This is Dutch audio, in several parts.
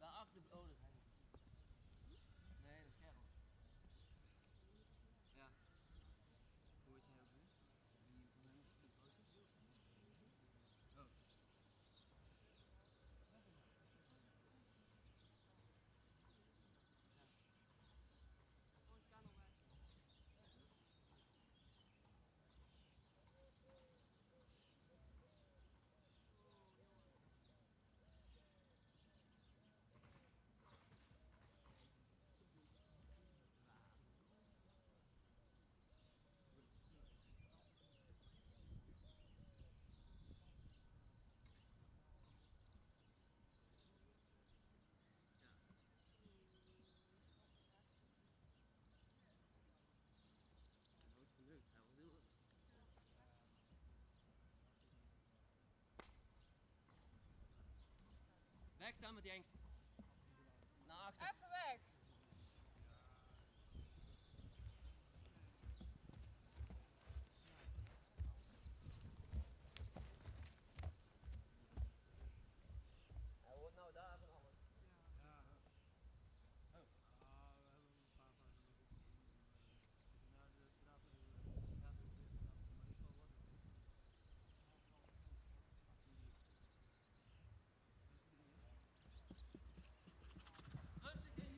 Daarachter, oh dat is hij. Nee, dat is Kerel. Ja. Hoe heet hij ook weer? Die van hem is de auto. Oh. Leuk, hij was heel leuk. Weg dan met die angst. Naar achter. Even weg. Hij hoort nou daar van alles. Ja. Oh. We hebben een paar van de Rustig in.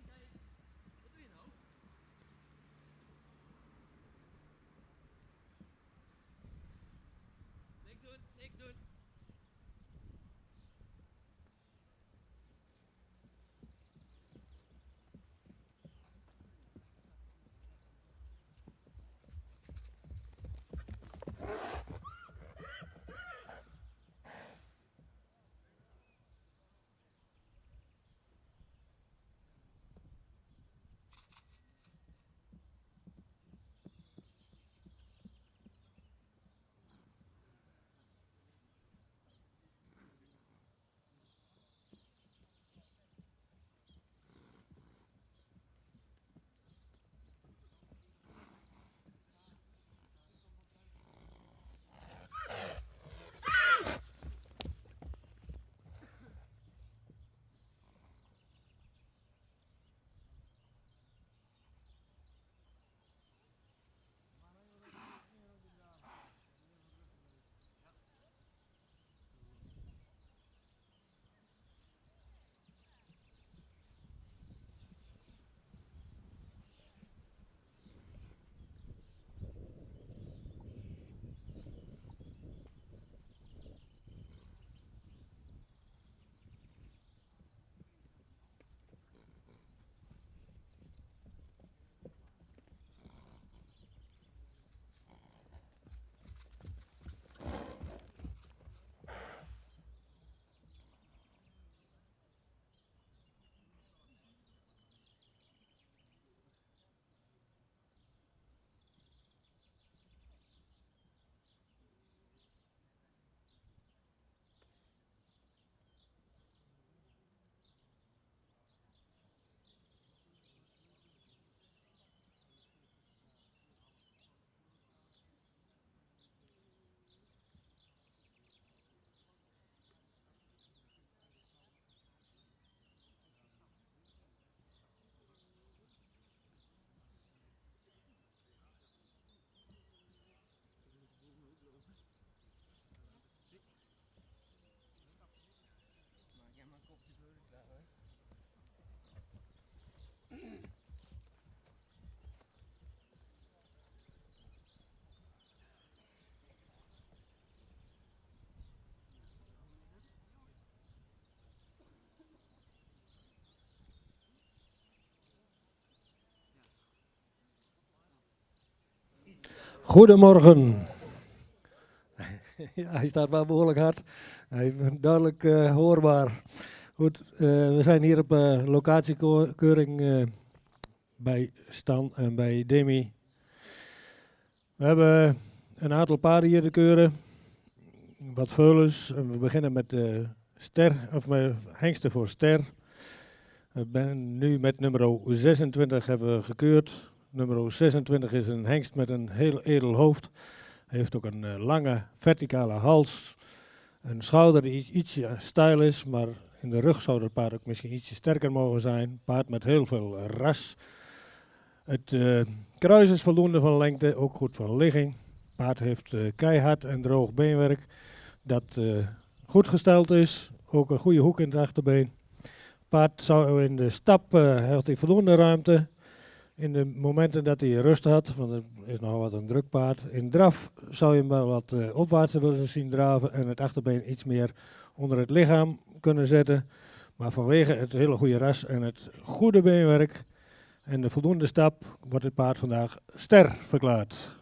Goedemorgen. Ja, hij staat wel behoorlijk hard. Hij is duidelijk hoorbaar. Goed, we zijn hier op locatiekeuring bij Stan en bij Demi. We hebben een aantal paarden hier te keuren. Wat veulens. En we beginnen met Ster, of met hengsten voor Ster. We ben nu met nummer 26 hebben we gekeurd. Nummer 26 is een hengst met een heel edel hoofd. Hij heeft ook een lange verticale hals. Een schouder die ietsje stijl is, maar in de rug zou het paard ook misschien ietsje sterker mogen zijn. Paard met heel veel ras. Het kruis is voldoende van lengte, ook goed van ligging. Paard heeft keihard en droog beenwerk dat goed gesteld is. Ook een goede hoek in het achterbeen. Paard zou in de stap heeft hij voldoende ruimte. In de momenten dat hij rust had, want het is nogal wat een druk paard. In draf zou je hem wel wat opwaarts willen zien draven en het achterbeen iets meer onder het lichaam kunnen zetten. Maar vanwege het hele goede ras en het goede beenwerk en de voldoende stap wordt het paard vandaag Ster verklaard.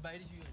Voorbij de jury.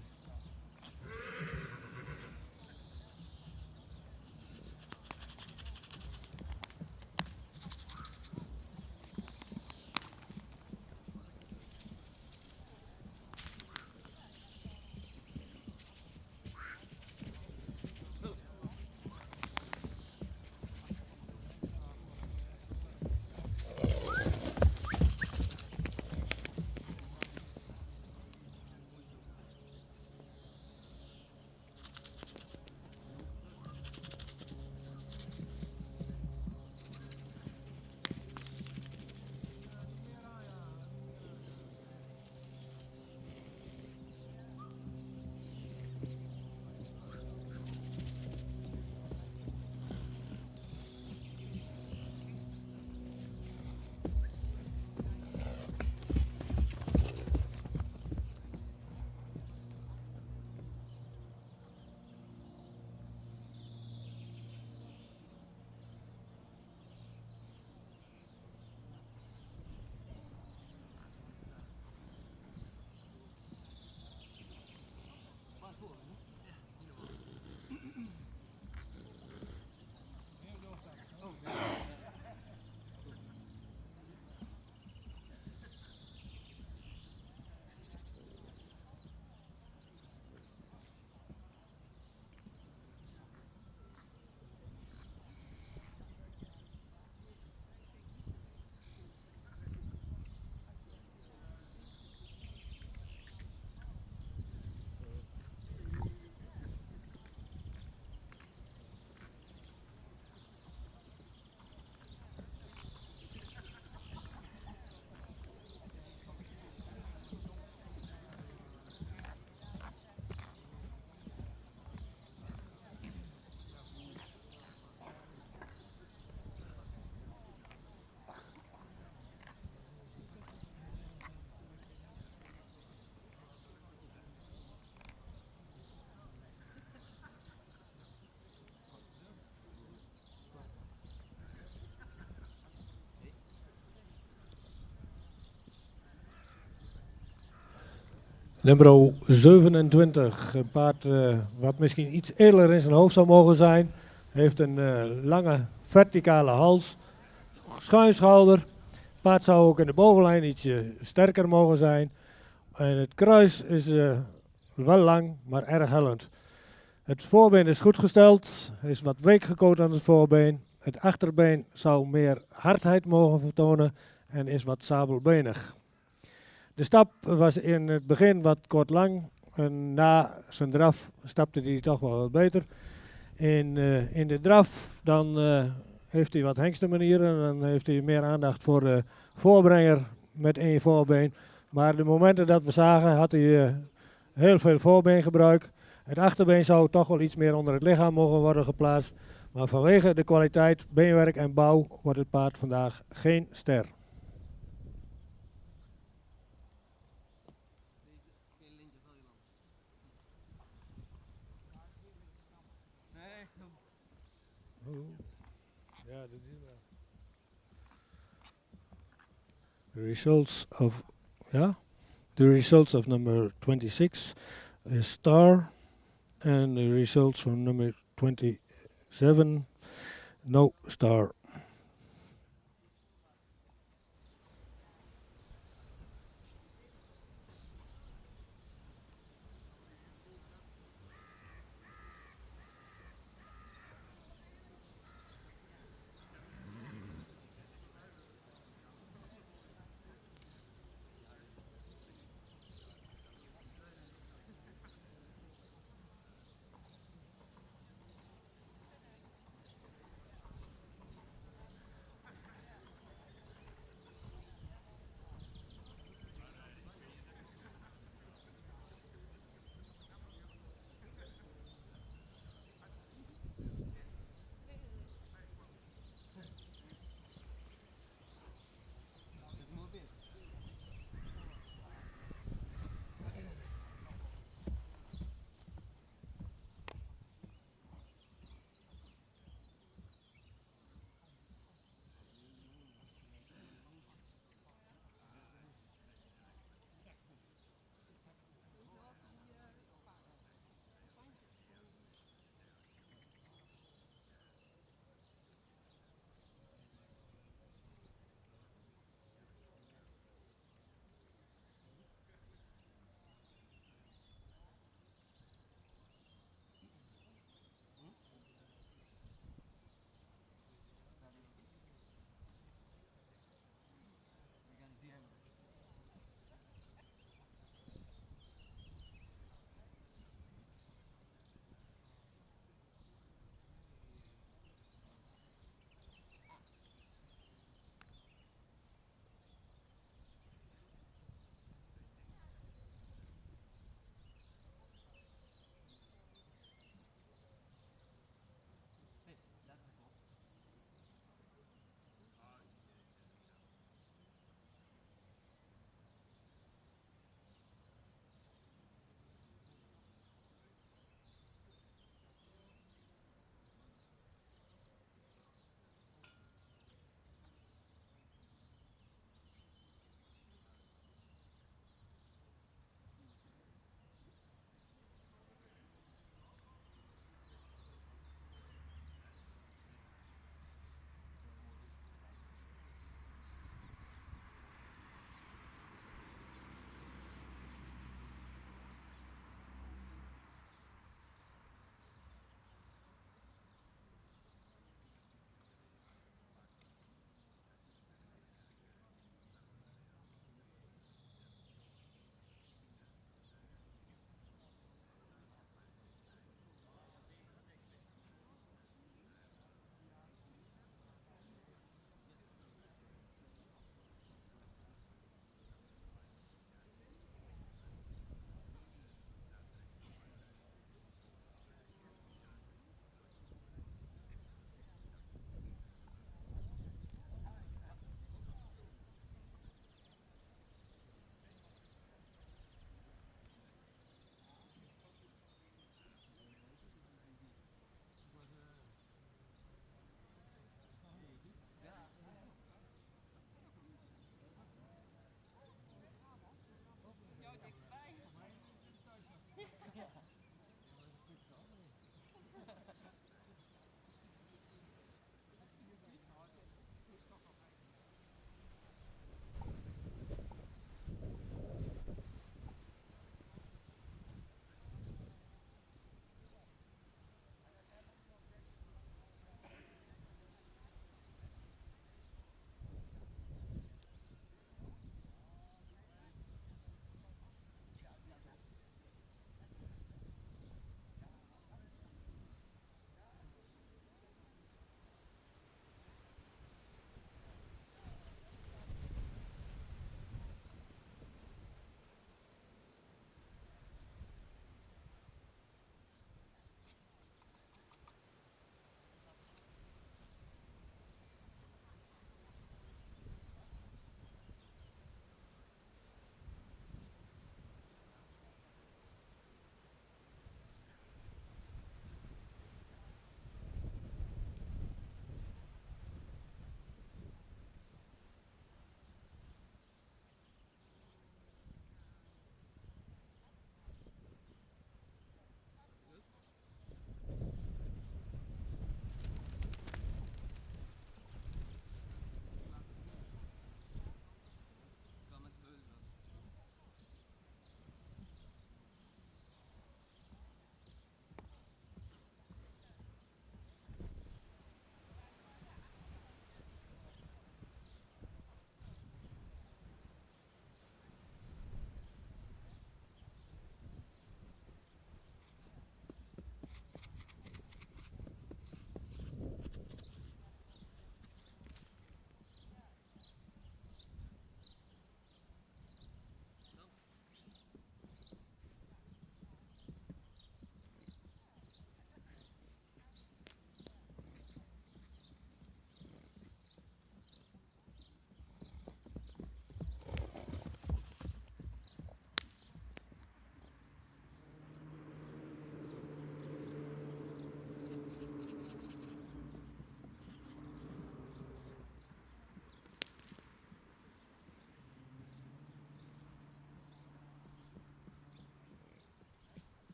Nummer 27, een paard wat misschien iets eerder in zijn hoofd zou mogen zijn. Heeft een lange verticale hals, schuin schouder. Het paard zou ook in de bovenlijn ietsje sterker mogen zijn. En het kruis is wel lang, maar erg hellend. Het voorbeen is goed gesteld, is wat week gekoot aan het voorbeen. Het achterbeen zou meer hardheid mogen vertonen en is wat sabelbenig. De stap was in het begin wat kort lang en na zijn draf stapte hij toch wel wat beter. In de draf dan heeft hij wat hengstenmanieren en dan heeft hij meer aandacht voor de voorbrenger met één voorbeen. Maar de momenten dat we zagen had hij heel veel voorbeengebruik. Het achterbeen zou toch wel iets meer onder het lichaam mogen worden geplaatst. Maar vanwege de kwaliteit, beenwerk en bouw wordt het paard vandaag geen ster. Geen lintje van je land. Nee, Ja, dat is wel. The results of number 26 is star, and the results from number 27 no star.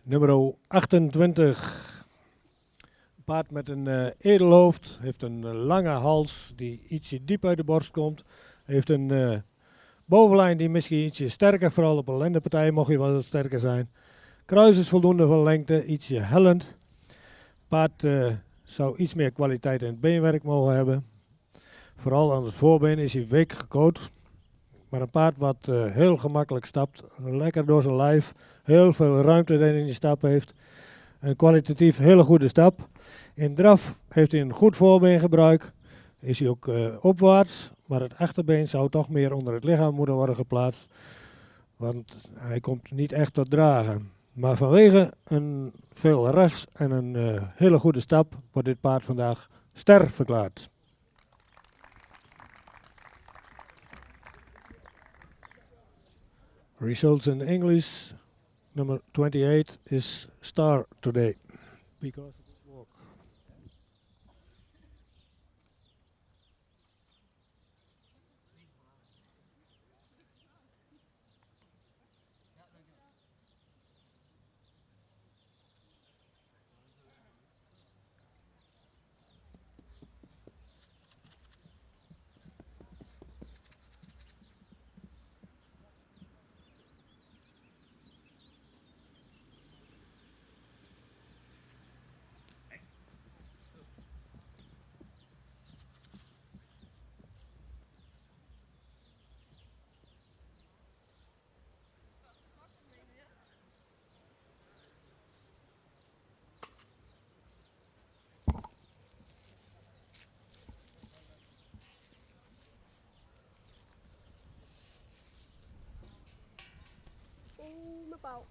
Nummer 28. Een paard met een edelhoofd. Heeft een lange hals die ietsje diep uit de borst komt. Heeft een bovenlijn die misschien ietsje sterker, vooral op een lendenpartij mocht je wat sterker zijn. Kruis is voldoende van lengte, ietsje hellend. Paard zou iets meer kwaliteit in het beenwerk mogen hebben. Vooral aan het voorbeen is hij week gecoat. Maar een paard wat heel gemakkelijk stapt, lekker door zijn lijf, heel veel ruimte erin in die stap heeft. Een kwalitatief hele goede stap. In draf heeft hij een goed voorbeengebruik. Is hij ook opwaarts, maar het achterbeen zou toch meer onder het lichaam moeten worden geplaatst. Want hij komt niet echt tot dragen. Maar vanwege een veel ras en een hele goede stap wordt dit paard vandaag ster verklaard. Results in English, number 28 is star today. Because of his walk. Mijn pauw.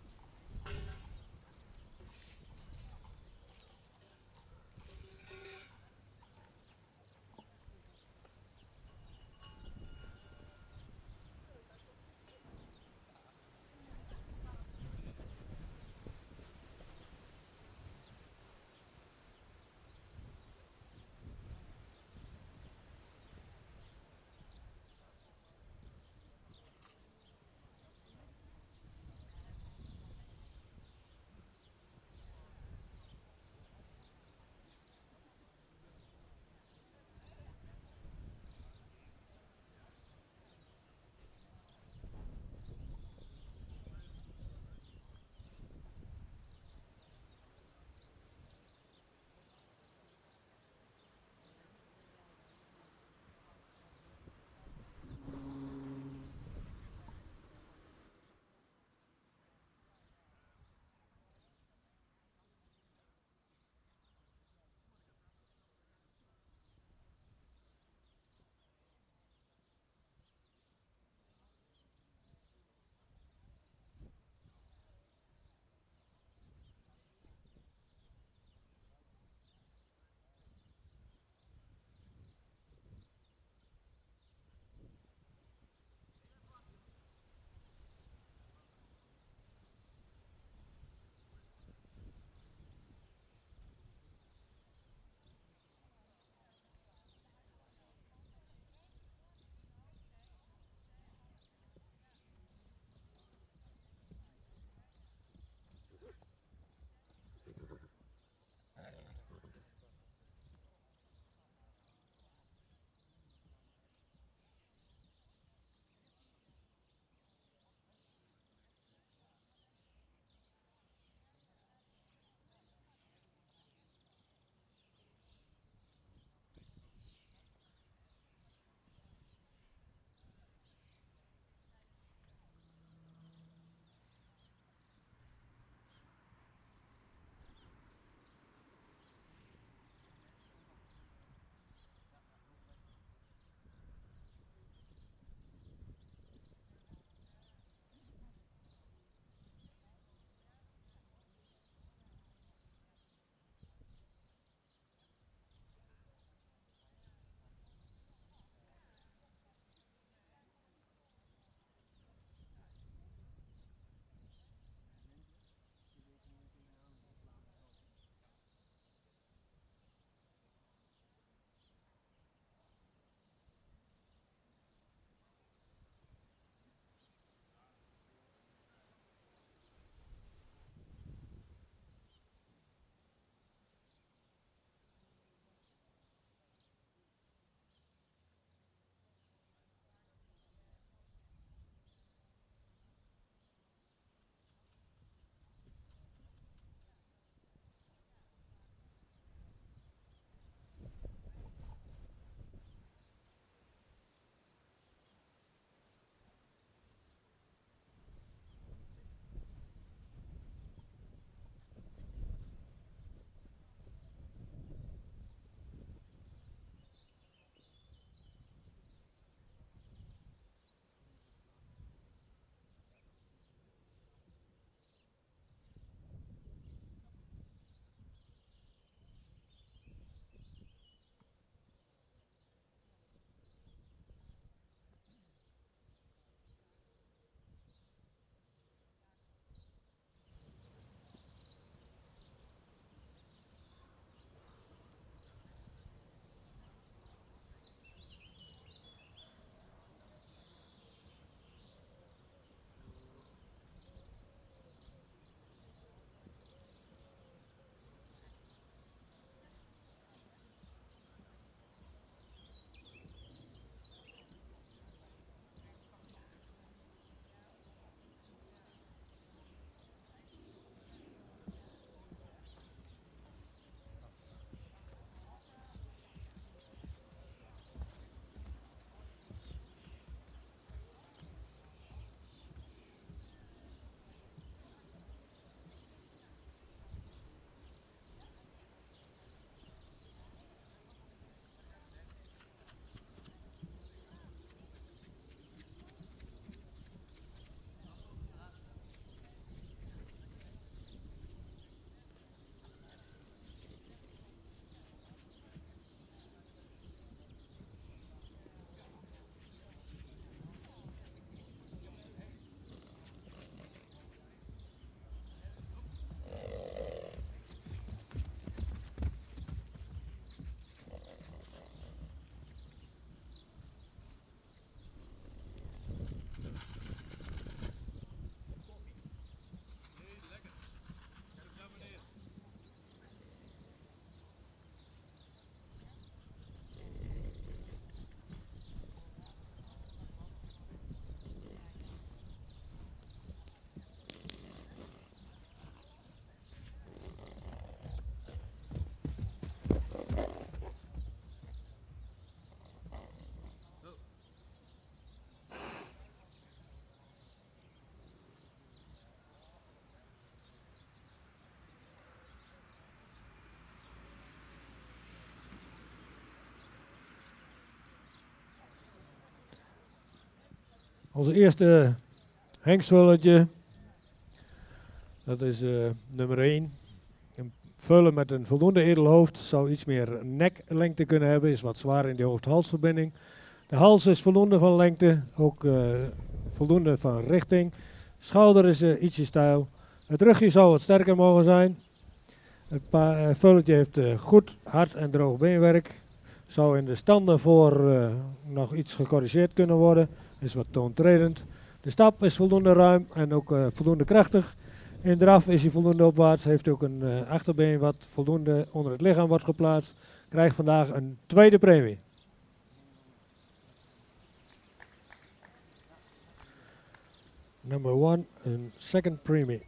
Onze eerste hengstvulletje. Dat is nummer 1. Een vullen met een voldoende edelhoofd zou iets meer neklengte kunnen hebben. Is wat zwaar in die hoofd-halsverbinding. De hals is voldoende van lengte. Ook voldoende van richting. Schouder is ietsje steil. Het rugje zou wat sterker mogen zijn. Het vulletje heeft goed hard en droog beenwerk. Zou in de standen voor nog iets gecorrigeerd kunnen worden. Is wat toontredend. De stap is voldoende ruim en ook voldoende krachtig. In draf is hij voldoende opwaarts. Heeft ook een achterbeen wat voldoende onder het lichaam wordt geplaatst. Krijgt vandaag een tweede premie. Number 1, een second premie.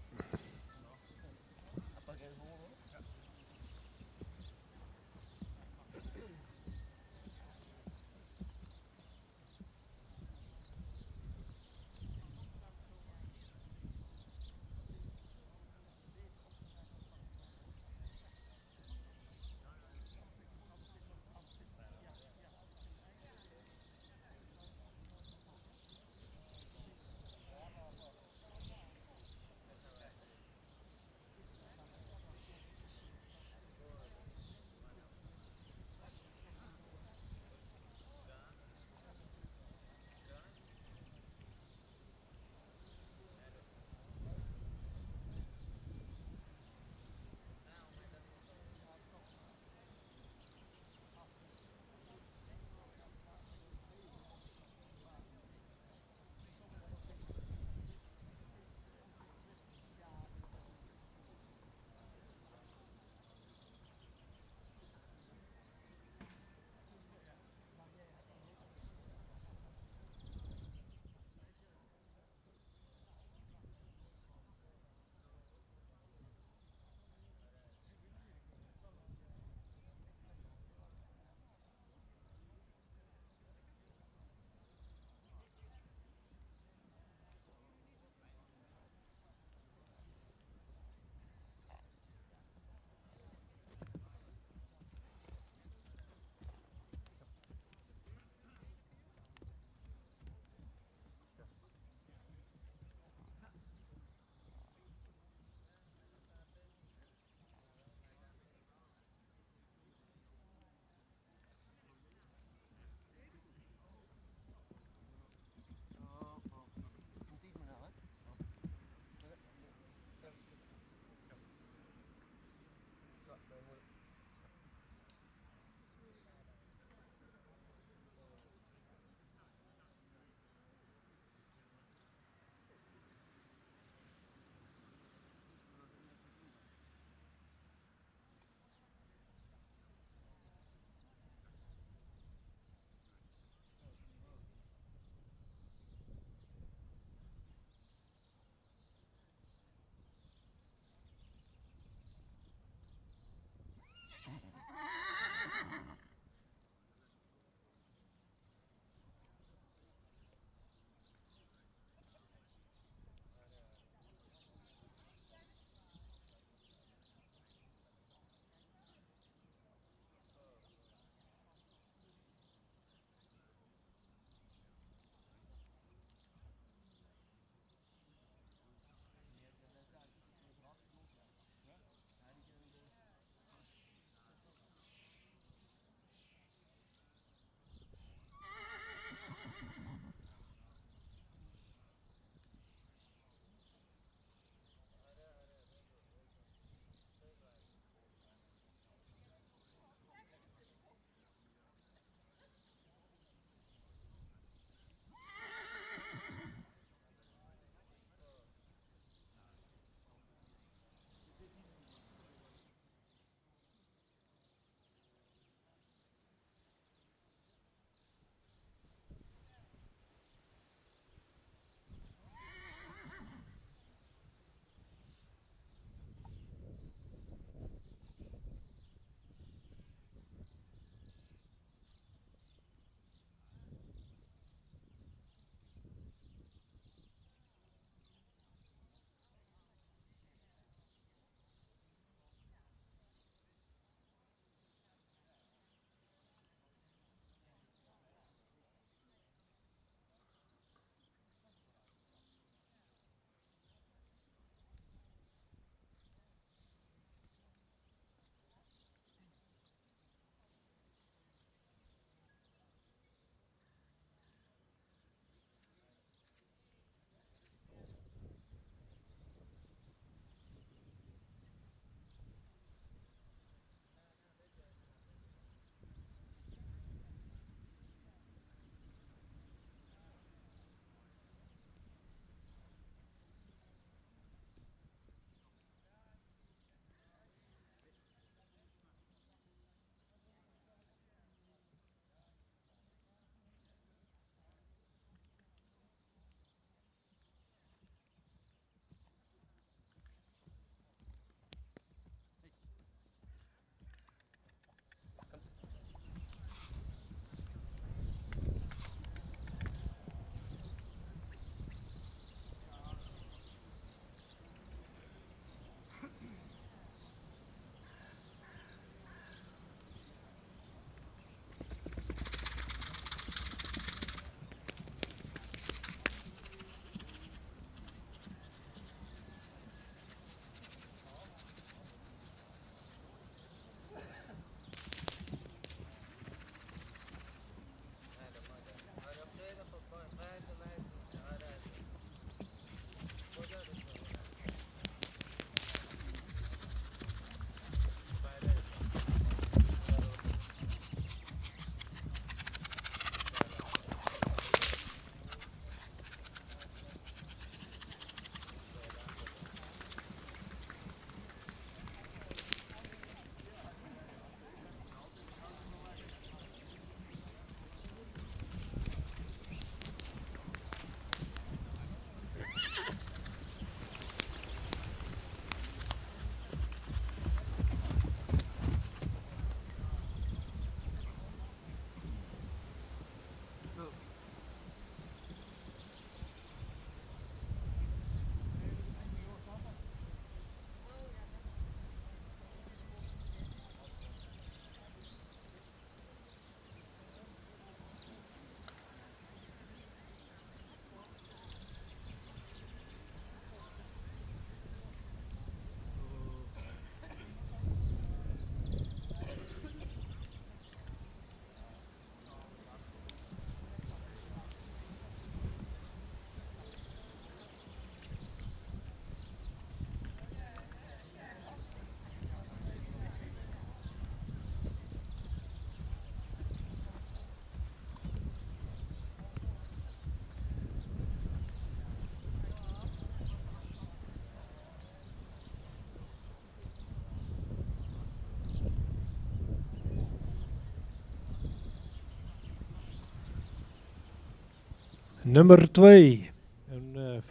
Nummer 2. Een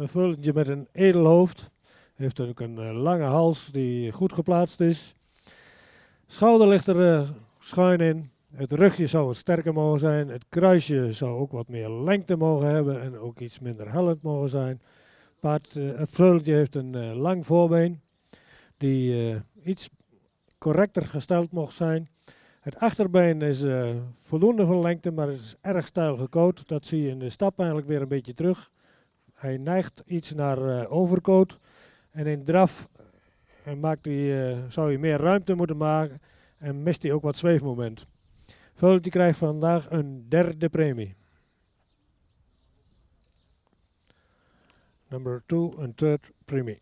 veulentje met een edelhoofd. Heeft ook een lange hals die goed geplaatst is. Schouder ligt er schuin in. Het rugje zou wat sterker mogen zijn. Het kruisje zou ook wat meer lengte mogen hebben en ook iets minder hellend mogen zijn. Het veulentje heeft een lang voorbeen die iets correcter gesteld mocht zijn. Het achterbeen is voldoende van lengte, maar het is erg steil gekoot. Dat zie je in de stap eigenlijk weer een beetje terug. Hij neigt iets naar overkoot. En in draf zou hij meer ruimte moeten maken en mist hij ook wat zweefmoment. Veulentje krijgt vandaag een derde premie. Number 2, een third premie.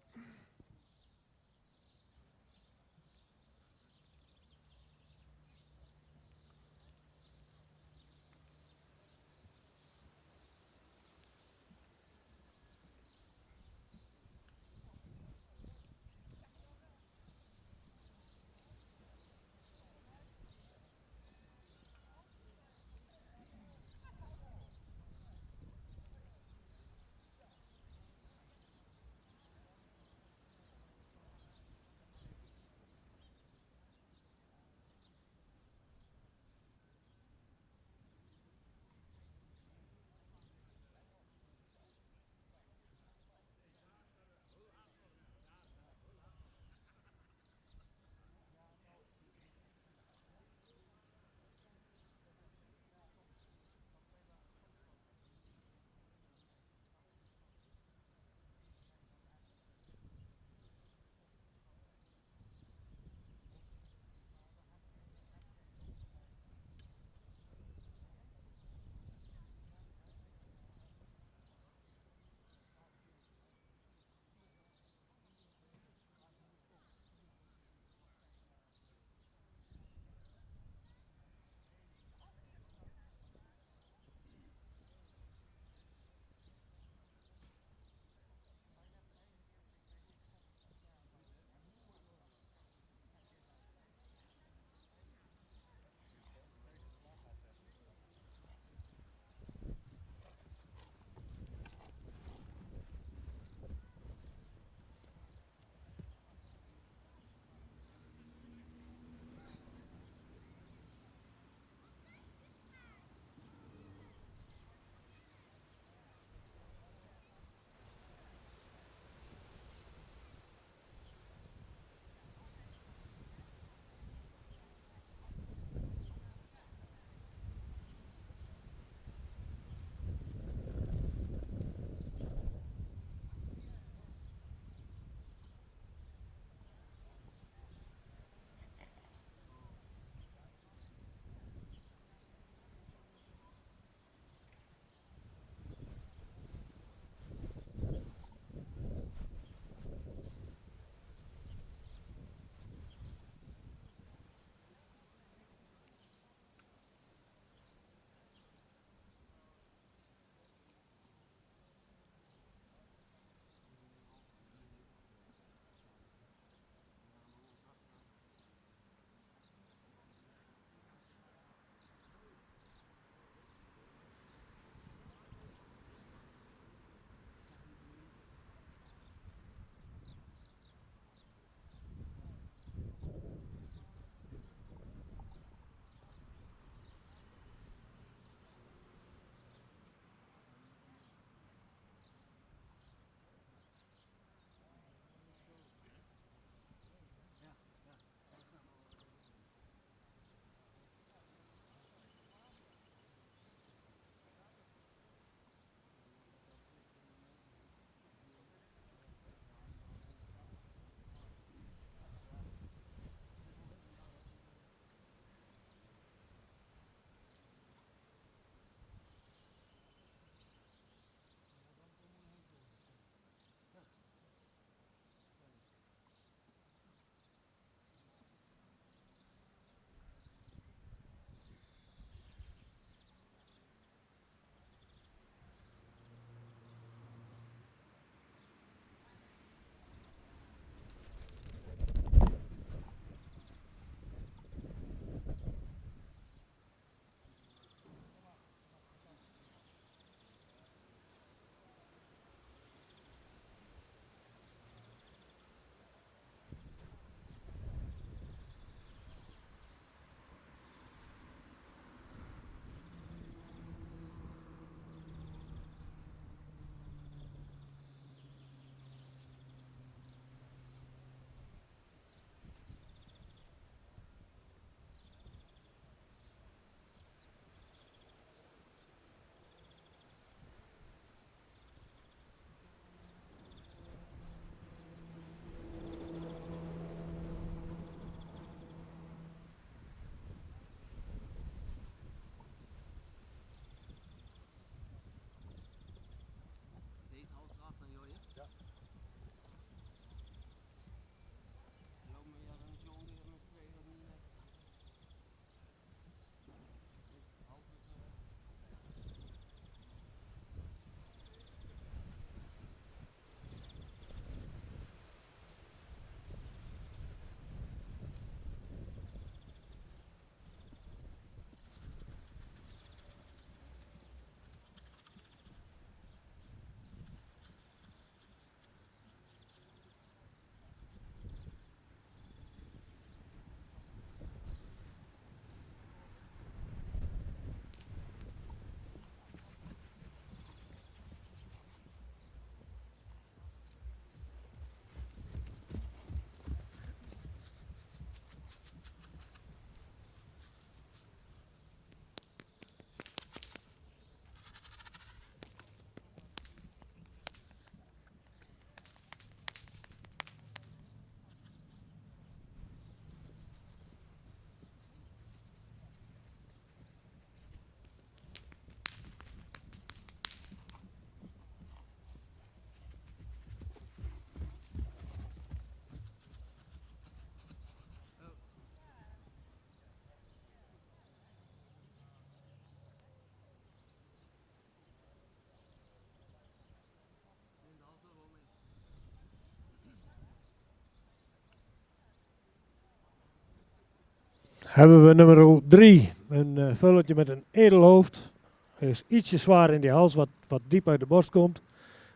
Hebben we nummer 3. Een vulletje met een edelhoofd. Hij is ietsje zwaar in die hals, wat diep uit de borst komt.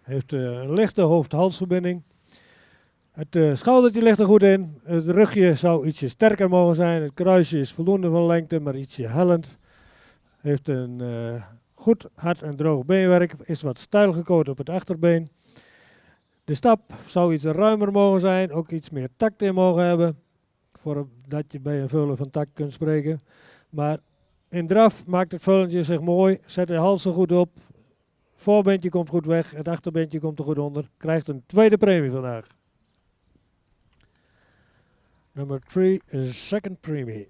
Heeft een lichte hoofd-halsverbinding. Het schoudertje ligt er goed in. Het rugje zou ietsje sterker mogen zijn. Het kruisje is voldoende van lengte, maar ietsje hellend. Heeft een goed hard en droog beenwerk. Is wat stijl gecoat op het achterbeen. De stap zou iets ruimer mogen zijn. Ook iets meer tact in mogen hebben. Voordat je bij een veulen van tact kunt spreken. Maar in draf maakt het vullentje zich mooi. Zet de hals er goed op. Voorbeentje komt goed weg. Het achterbeentje komt er goed onder. Krijgt een tweede premie vandaag. Number 3 is second premie.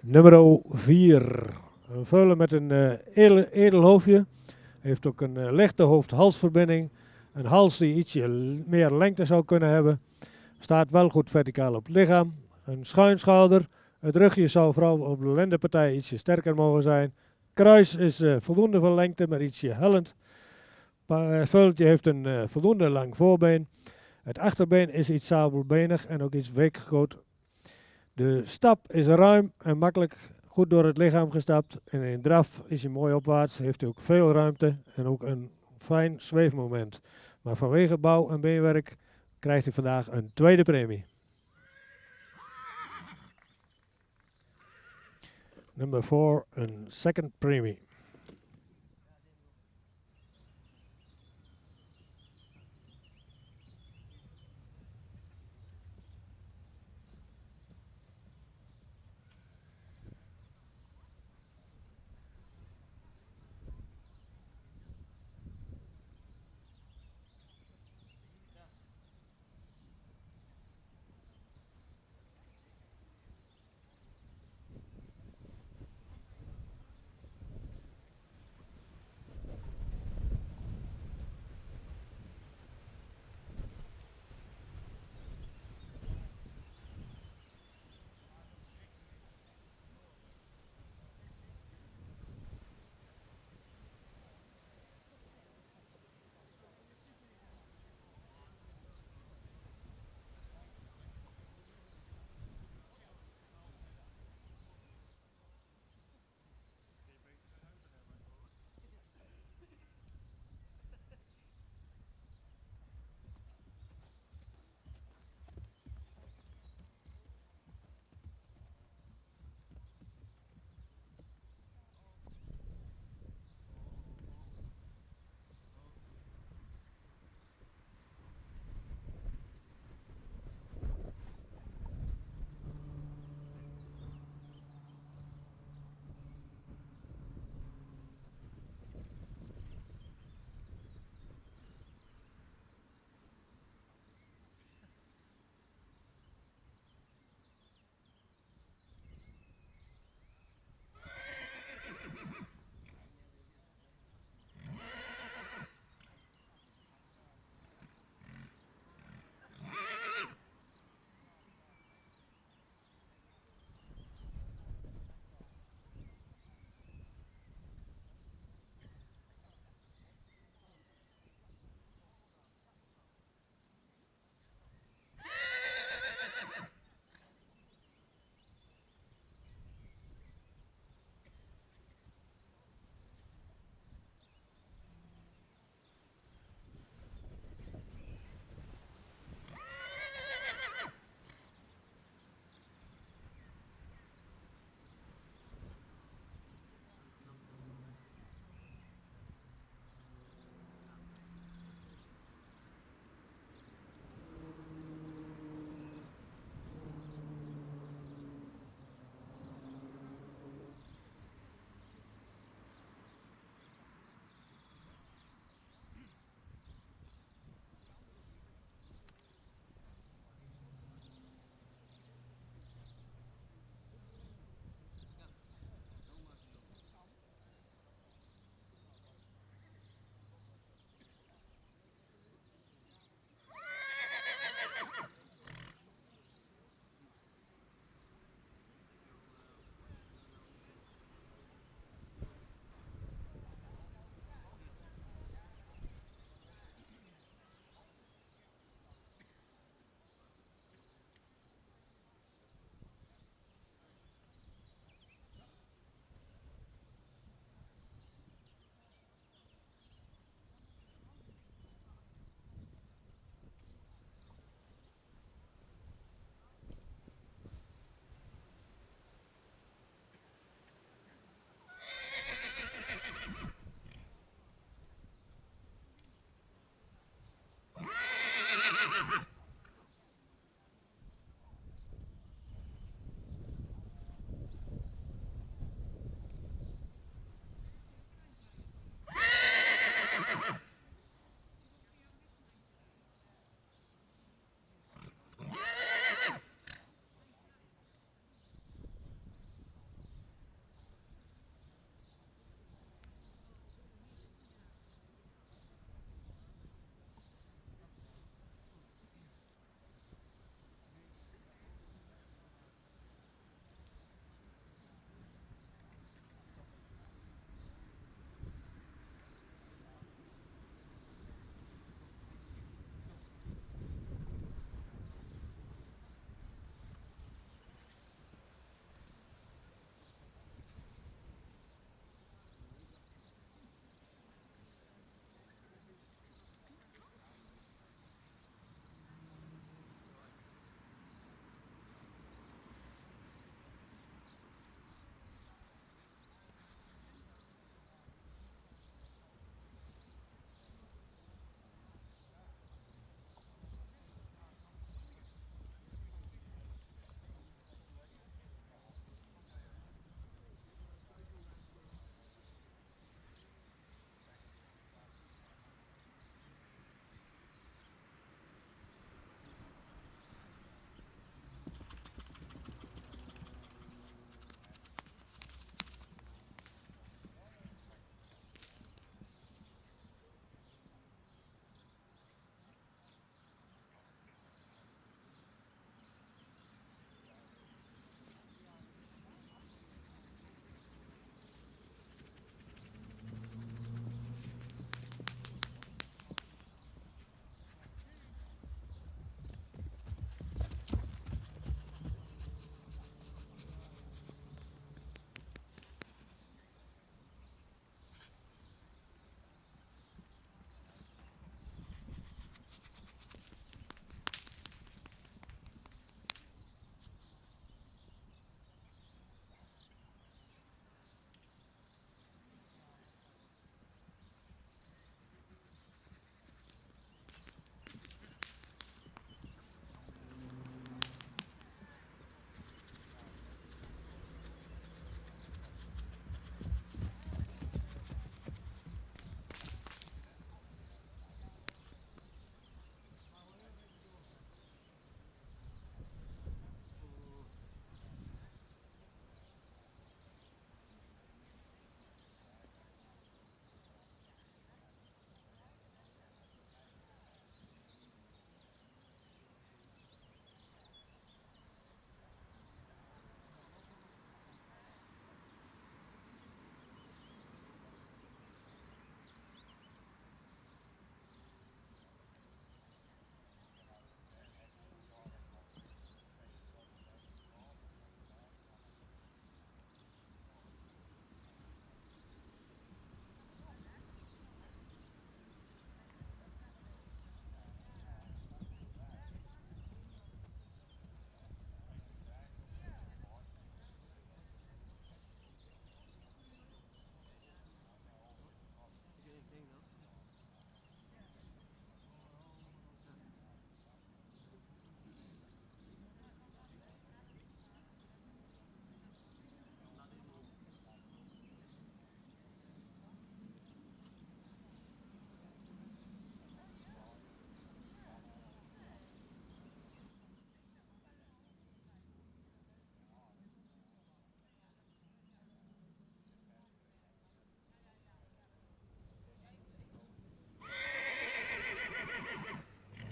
Nummer 4. Een veulen met een edel hoofdje. Heeft ook een lichte hoofd-halsverbinding. Een hals die ietsje meer lengte zou kunnen hebben. Staat wel goed verticaal op het lichaam. Een schuinschouder. Het rugje zou vooral op de lendenpartij ietsje sterker mogen zijn. Kruis is voldoende van lengte, maar ietsje hellend. Het veulentje heeft een voldoende lang voorbeen. Het achterbeen is iets sabelbenig en ook iets weekgegoot. De stap is ruim en makkelijk goed door het lichaam gestapt. En in draf is hij mooi opwaarts, heeft hij ook veel ruimte en ook een fijn zweefmoment. Maar vanwege bouw en beenwerk krijgt hij vandaag een tweede premie. Number 4, een second premie.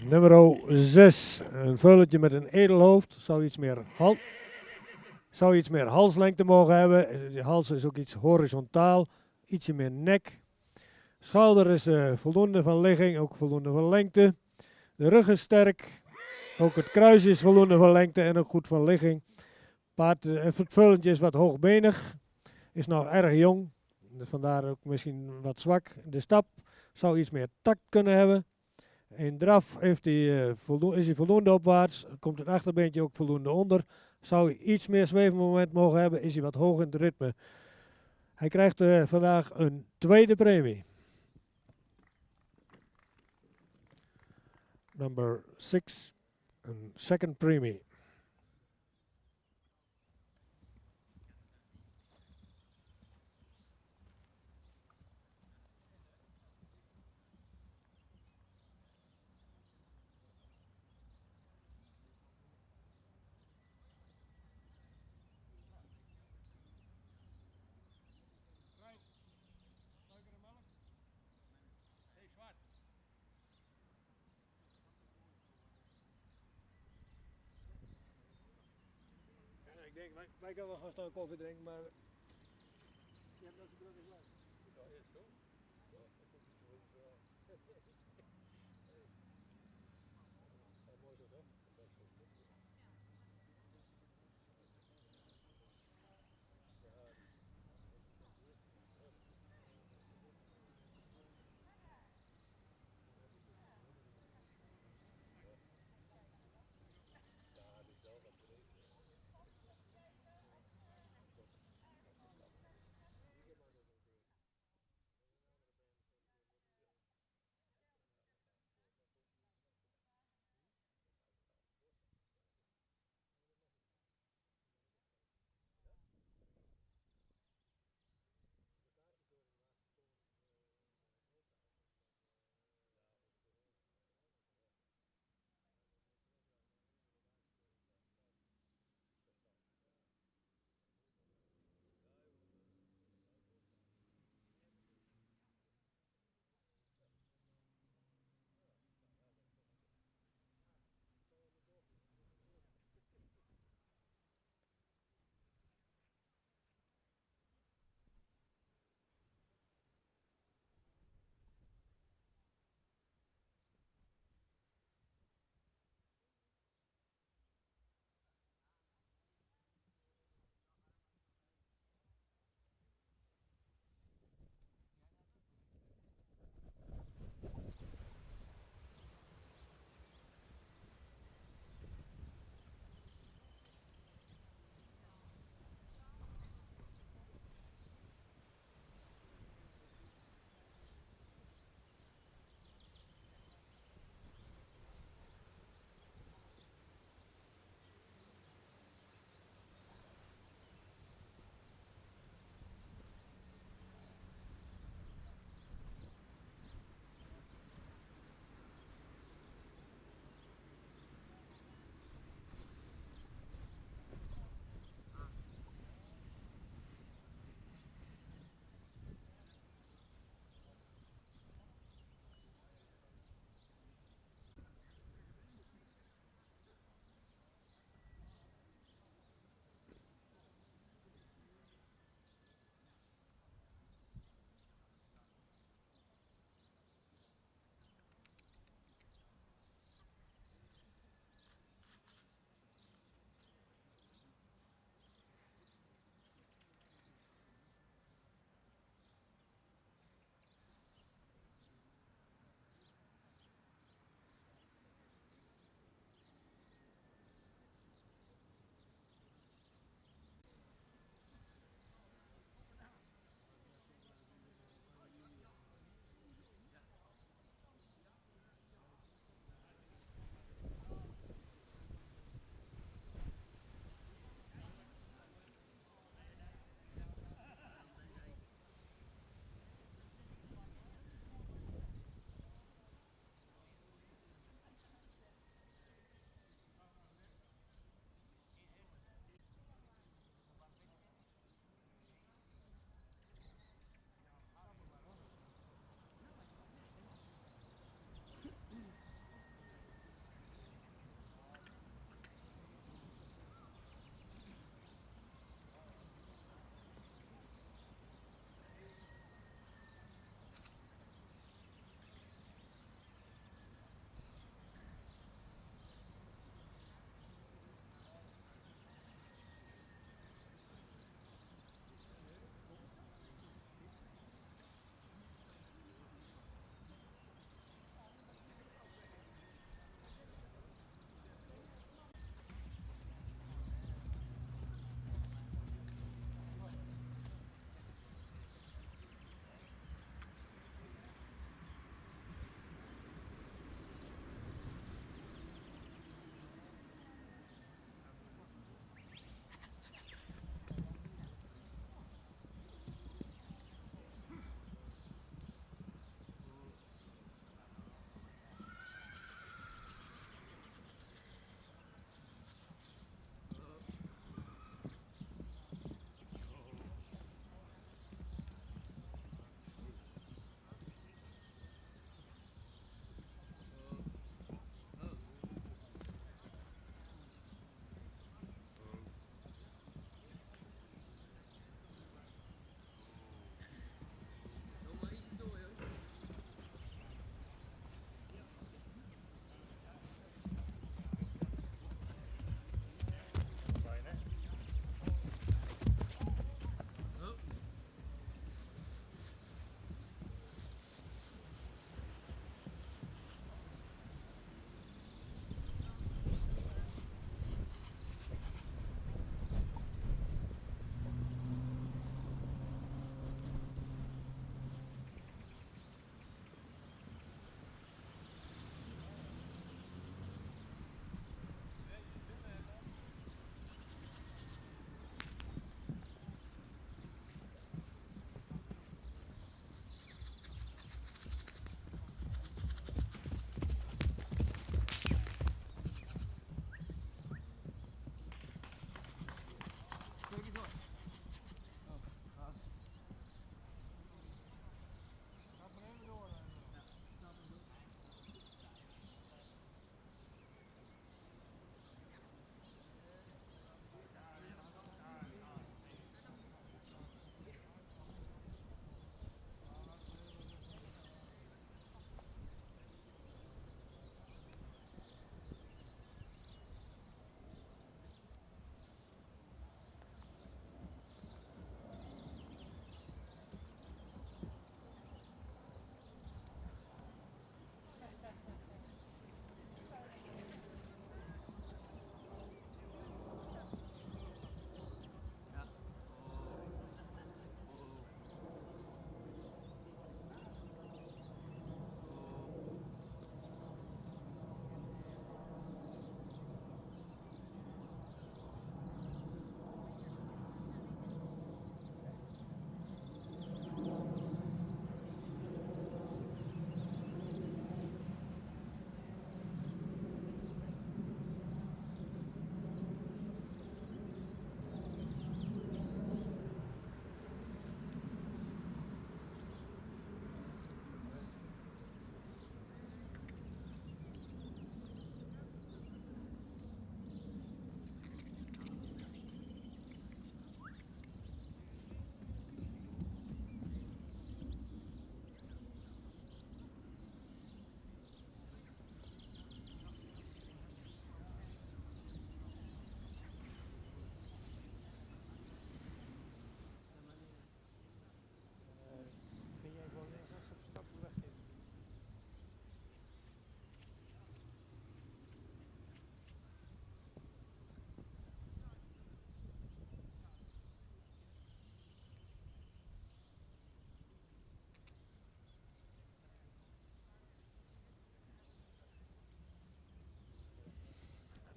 Nummer 6. Een veulentje met een edelhoofd. Zou iets meer halslengte mogen hebben. De hals is ook iets horizontaal. Ietsje meer nek. Schouder is voldoende van ligging, ook voldoende van lengte. De rug is sterk. Ook het kruis is voldoende van lengte en ook goed van ligging. Het veulentje is wat hoogbenig. Is nog erg jong. Dus vandaar ook misschien wat zwak. De stap zou iets meer tact kunnen hebben. In draf is hij voldoende opwaarts. Komt het achterbeentje ook voldoende onder. Zou hij iets meer zweefmoment mogen hebben, is hij wat hoog in het ritme. Hij krijgt vandaag een tweede premie. Number 6, een second premie. Ik denk, wij kunnen wel gaan staan koffie drinken, maar... Je hebt nog te druk is Ja, is zo. Mooi toch, hè?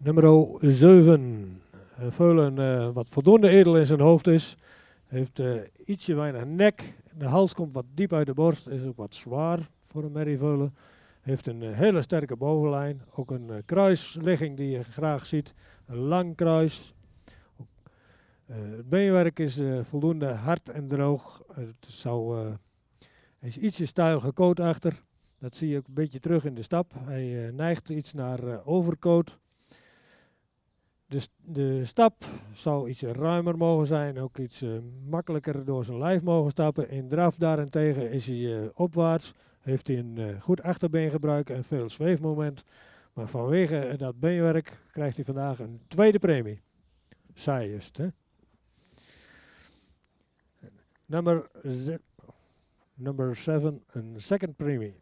Nummer 7. Veulen wat voldoende edel in zijn hoofd is. Heeft ietsje weinig nek. De hals komt wat diep uit de borst. Is ook wat zwaar voor een merrieveulen. Heeft een hele sterke bovenlijn. Ook een kruisligging die je graag ziet. Een lang kruis. Het beenwerk is voldoende hard en droog. Hij is ietsje stijl gekoot achter. Dat zie je ook een beetje terug in de stap. Hij neigt iets naar overkoot. De stap zou iets ruimer mogen zijn. Ook iets makkelijker door zijn lijf mogen stappen. In draf daarentegen is hij opwaarts. Heeft hij een goed achterbeengebruik en veel zweefmoment. Maar vanwege dat beenwerk krijgt hij vandaag een tweede premie. Saaiest, hè? Number 7, een second premie.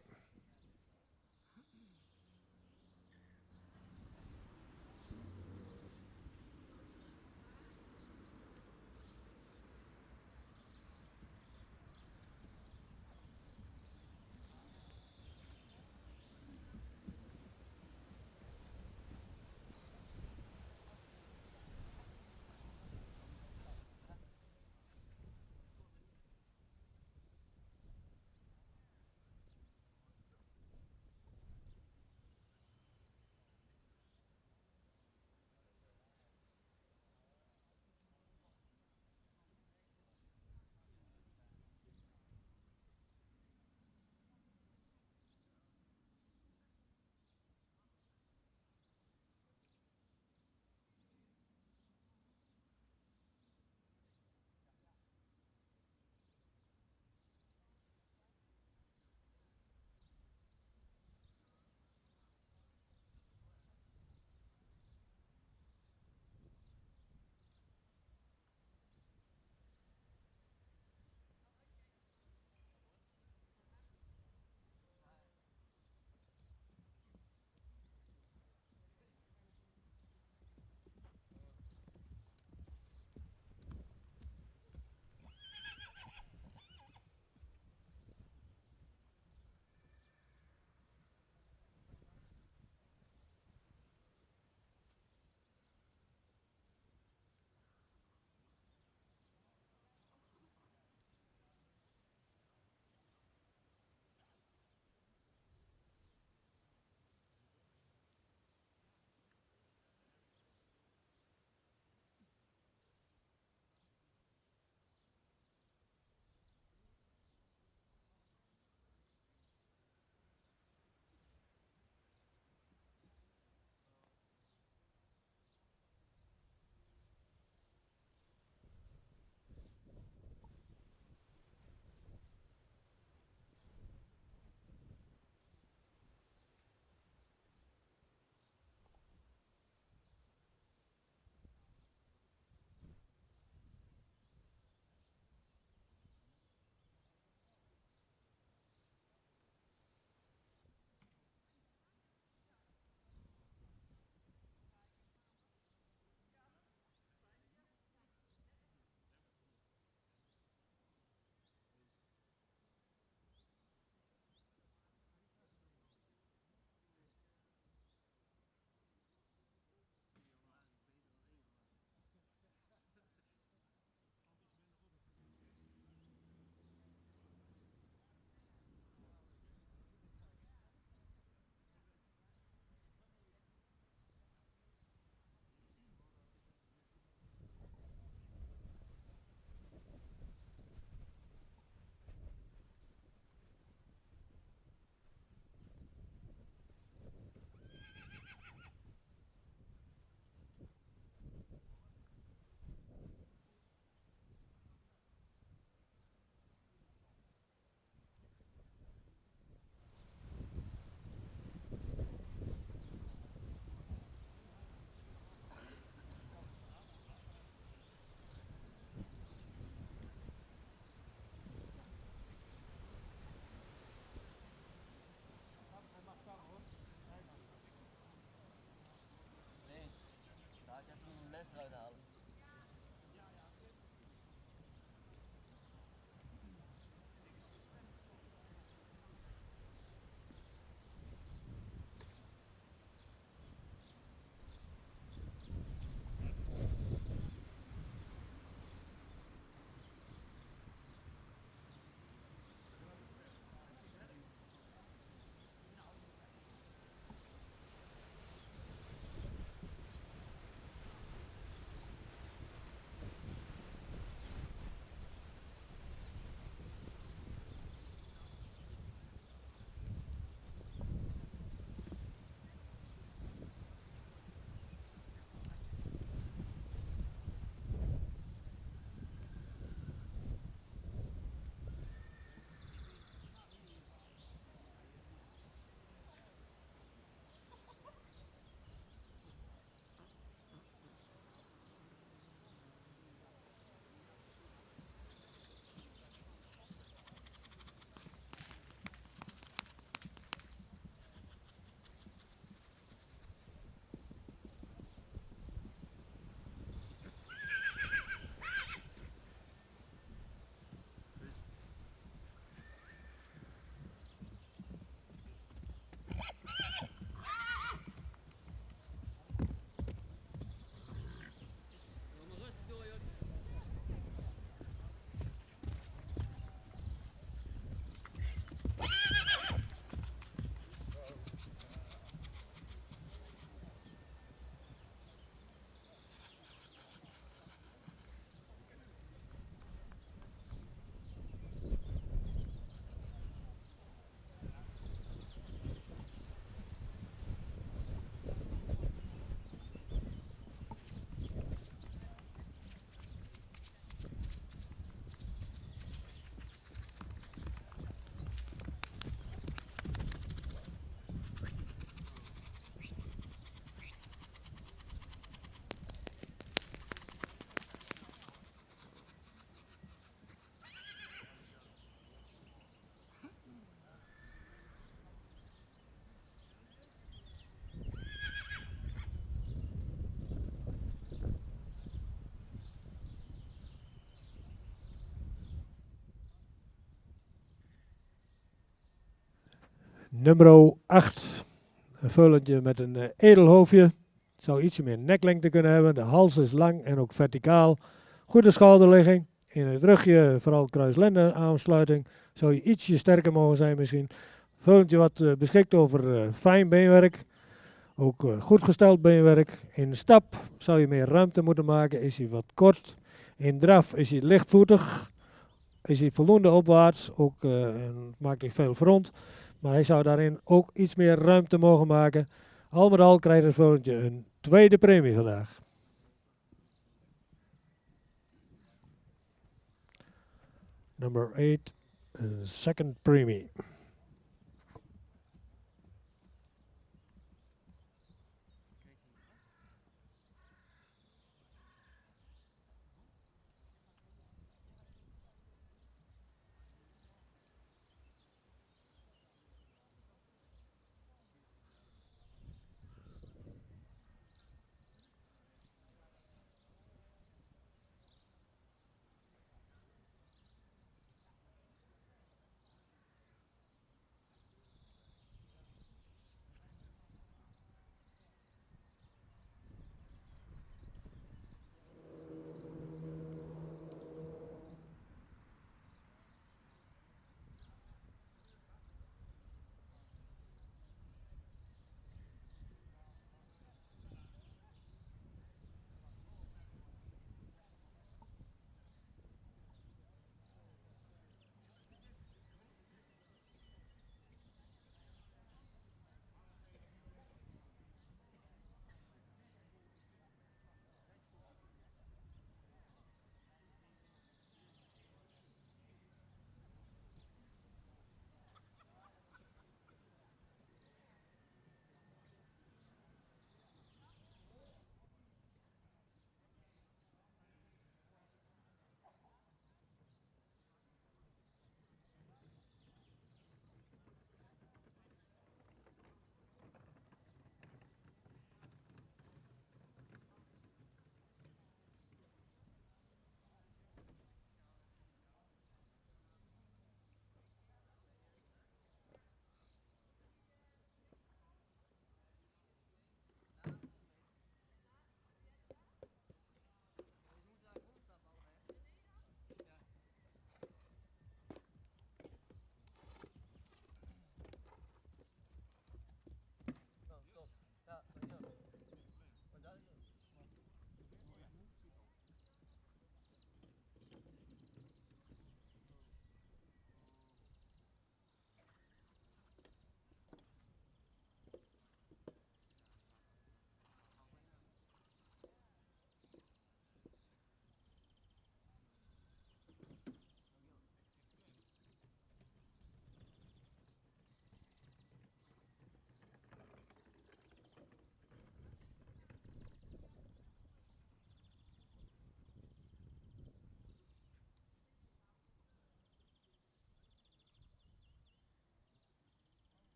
Nummer 8. Een vullentje met een edelhoofdje. Zou ietsje meer neklengte kunnen hebben. De hals is lang en ook verticaal. Goede schouderligging. In het rugje vooral kruislenden aansluiting. Zou je ietsje sterker mogen zijn misschien. Vullentje wat beschikt over fijn beenwerk. Ook goed gesteld beenwerk. In stap zou je meer ruimte moeten maken. Is hij wat kort. In draf is hij lichtvoetig. Is hij voldoende opwaarts. Ook maakt hij veel front. Maar hij zou daarin ook iets meer ruimte mogen maken. Al met al krijgt het vullentje een tweede premie vandaag. Number 8, second premie.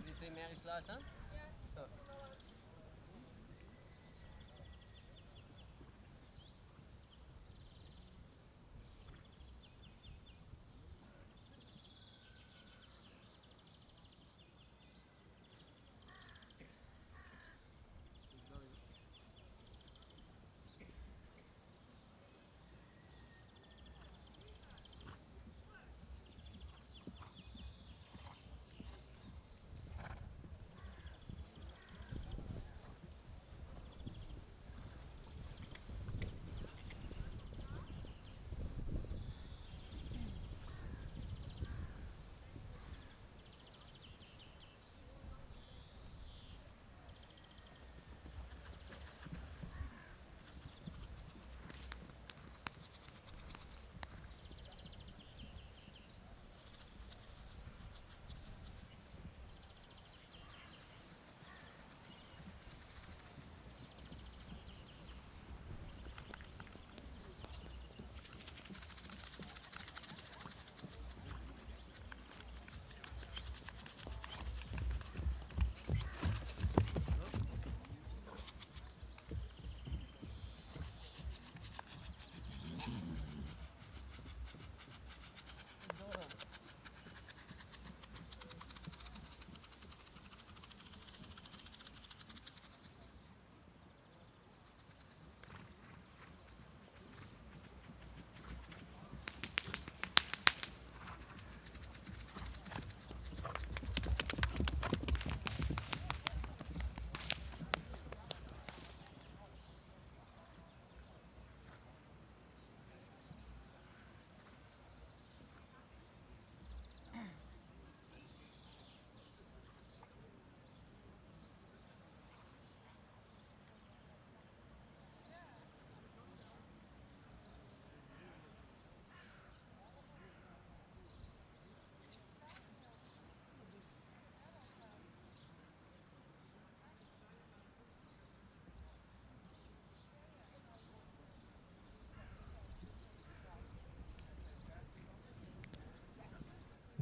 Hebben die 2 merken klaarstaan? Ja.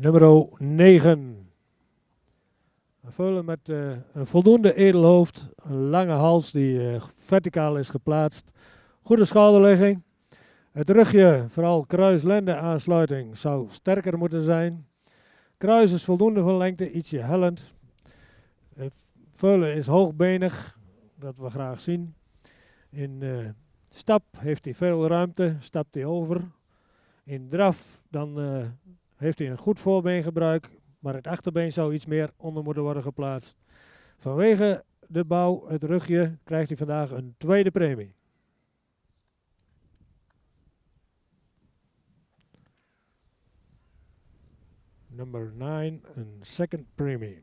Nummer 9. Een veulen met een voldoende edelhoofd, een lange hals die verticaal is geplaatst, goede schouderlegging. Het rugje, vooral kruis-lende aansluiting, zou sterker moeten zijn. Kruis is voldoende van lengte, ietsje hellend. Veulen is hoogbenig, dat we graag zien. In stap heeft hij veel ruimte, stapt hij over. In draf dan heeft hij een goed voorbeengebruik, maar het achterbeen zou iets meer onder moeten worden geplaatst. Vanwege de bouw, het rugje, krijgt hij vandaag een tweede premie. Number 9, een second premie.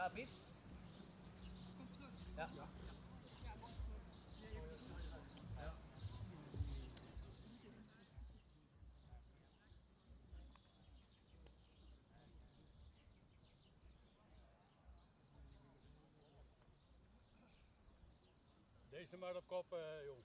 Ja, Piet? Ja. Deze maar op kop, jong.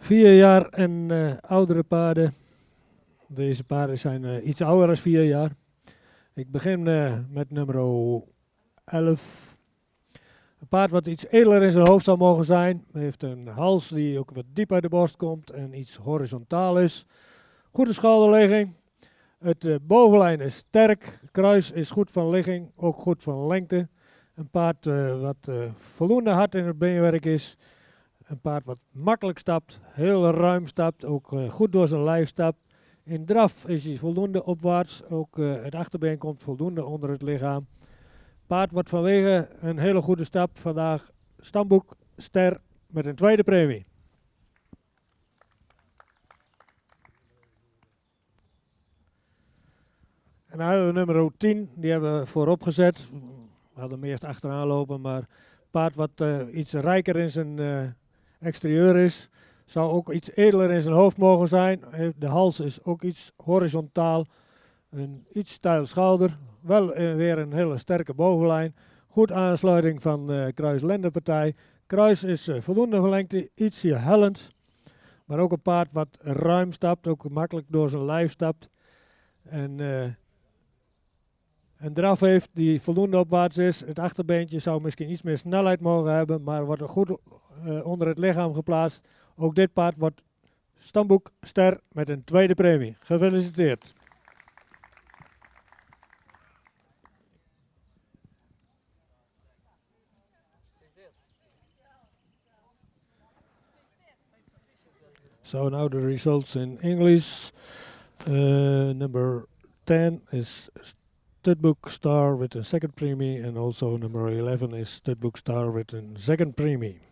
4 jaar en oudere paarden. Deze paarden zijn iets ouder dan 4 jaar. Ik begin met nummer 11. Een paard wat iets edeler in zijn hoofd zou mogen zijn. Heeft een hals die ook wat diep uit de borst komt en iets horizontaal is. Goede schouderligging. Het bovenlijn is sterk. Kruis is goed van ligging, ook goed van lengte. Een paard wat voldoende hard in het beenwerk is. Een paard wat makkelijk stapt, heel ruim stapt, ook goed door zijn lijf stapt. In draf is hij voldoende opwaarts, ook het achterbeen komt voldoende onder het lichaam. Paard wordt vanwege een hele goede stap vandaag stamboek ster met een tweede premie. En dan hebben we nummer 10, die hebben we voorop gezet. We hadden hem eerst achteraan lopen, maar paard wat iets rijker in zijn exterieur is. Zou ook iets edeler in zijn hoofd mogen zijn. De hals is ook iets horizontaal. Een iets steil schouder. Wel weer een hele sterke bovenlijn. Goed aansluiting van kruis-lendenpartij. Kruis is voldoende verlengte, ietsje hellend. Maar ook een paard wat ruim stapt. Ook makkelijk door zijn lijf stapt. En een draf heeft die voldoende opwaarts is. Het achterbeentje zou misschien iets meer snelheid mogen hebben. Maar wordt er goed onder het lichaam geplaatst. Ook dit paard wordt stamboek ster met een tweede premie. Gefeliciteerd. So now the results in English. Number 10 is Studbook Star with a second premie, and also number 11 is Studbook Star with a second premie.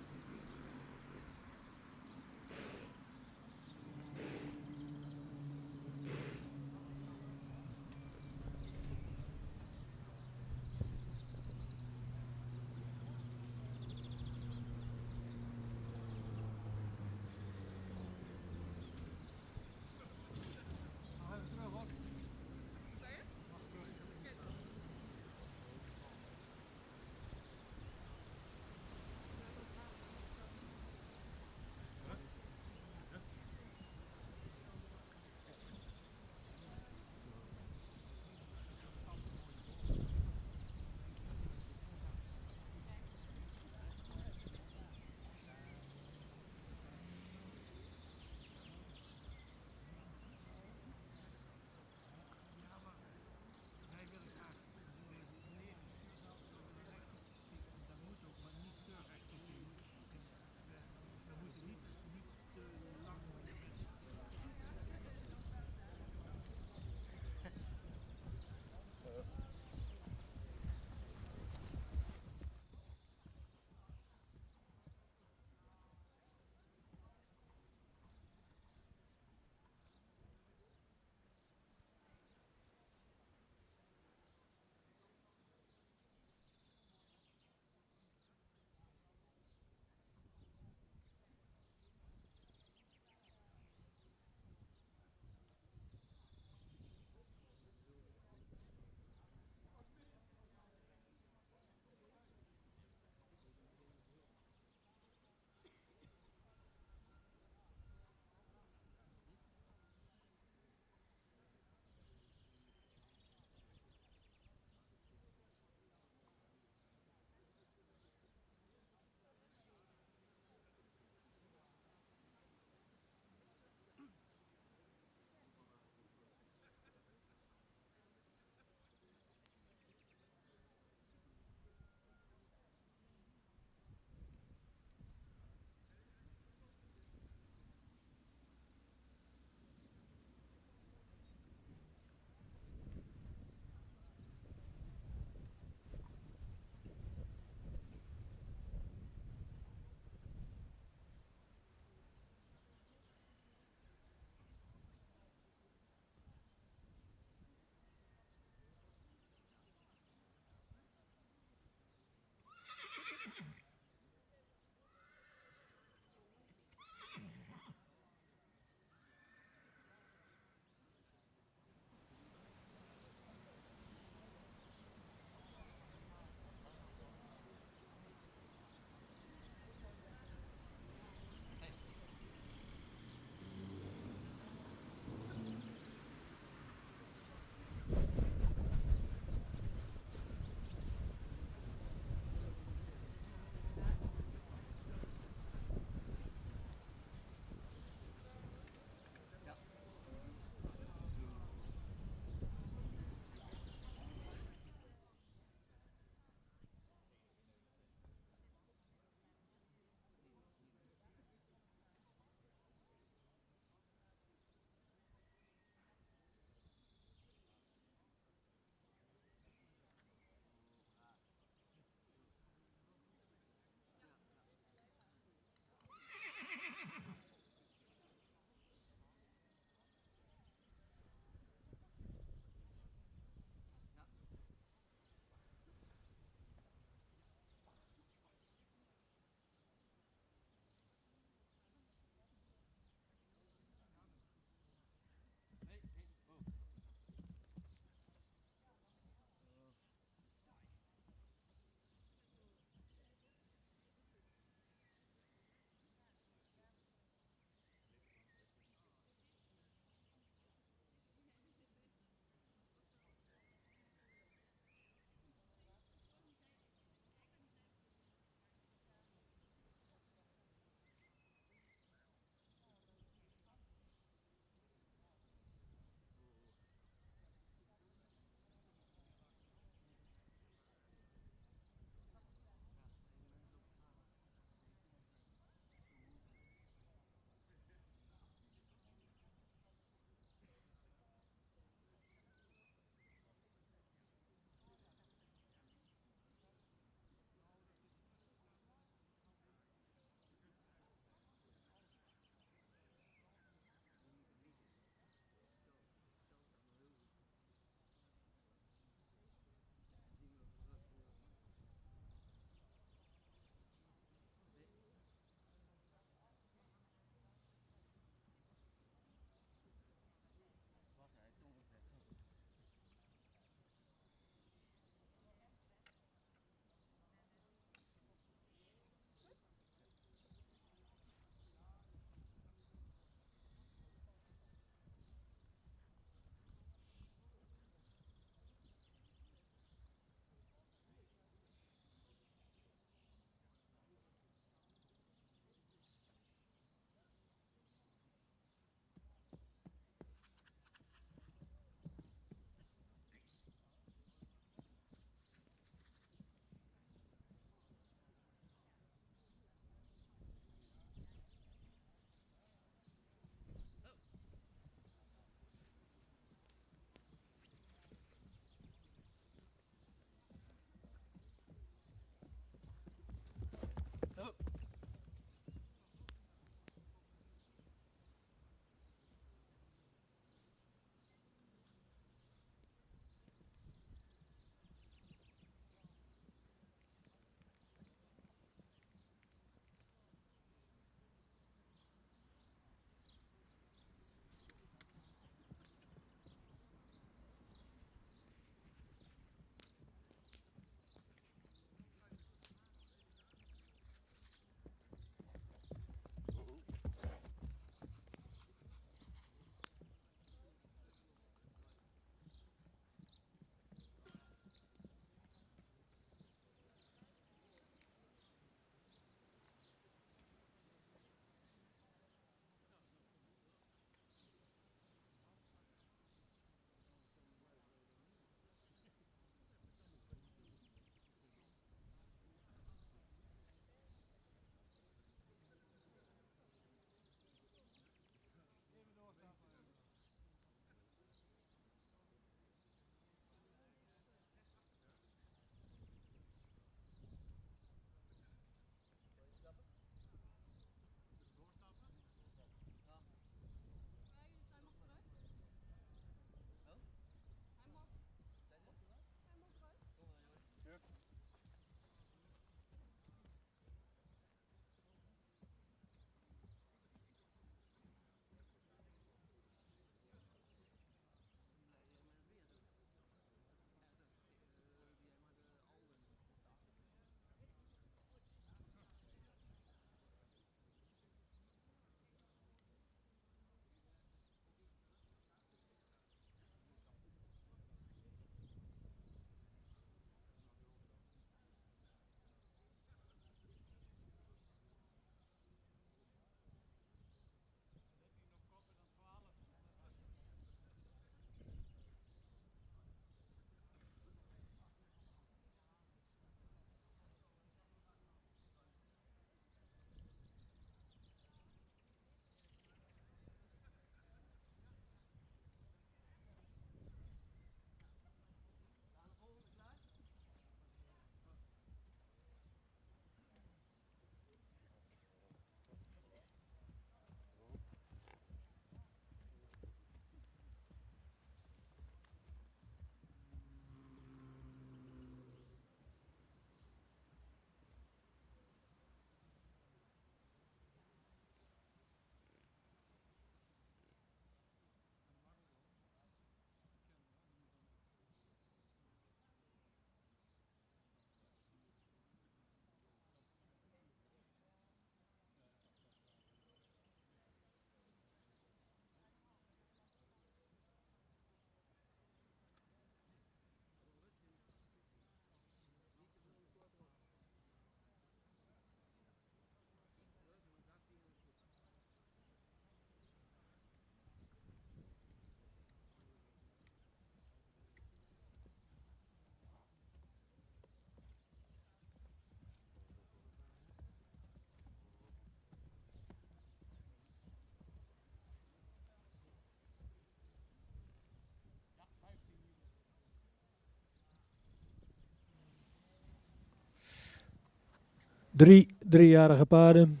3 driejarige paarden.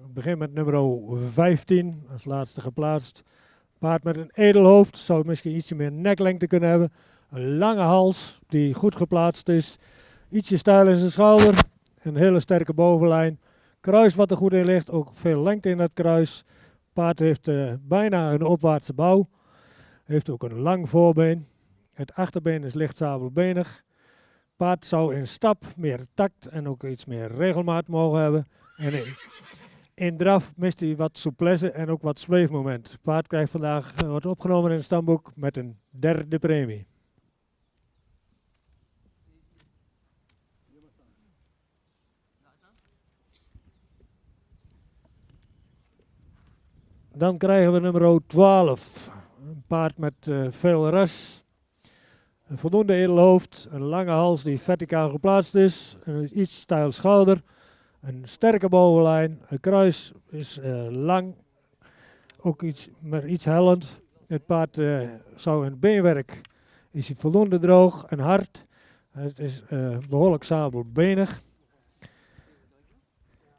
We beginnen met nummer 15, als laatste geplaatst. Paard met een edelhoofd, zou misschien ietsje meer neklengte kunnen hebben. Een lange hals, die goed geplaatst is. Ietsje stijl in zijn schouder. Een hele sterke bovenlijn. Kruis wat er goed in ligt, ook veel lengte in dat kruis. Paard heeft bijna een opwaartse bouw. Heeft ook een lang voorbeen. Het achterbeen is licht sabelbenig. Paard zou in stap meer tact en ook iets meer regelmaat mogen hebben. En in draf mist hij wat souplesse en ook wat zweefmoment. Paard krijgt vandaag, wordt opgenomen in het stamboek met een derde premie. Dan krijgen we nummer 12. Een paard met veel ras. Een voldoende edelhoofd. Een lange hals die verticaal geplaatst is. Een iets steil schouder. Een sterke bovenlijn. Het kruis is lang. Ook iets hellend. Het paard zou in het beenwerk. Is hij voldoende droog en hard. Het is behoorlijk sabelbenig.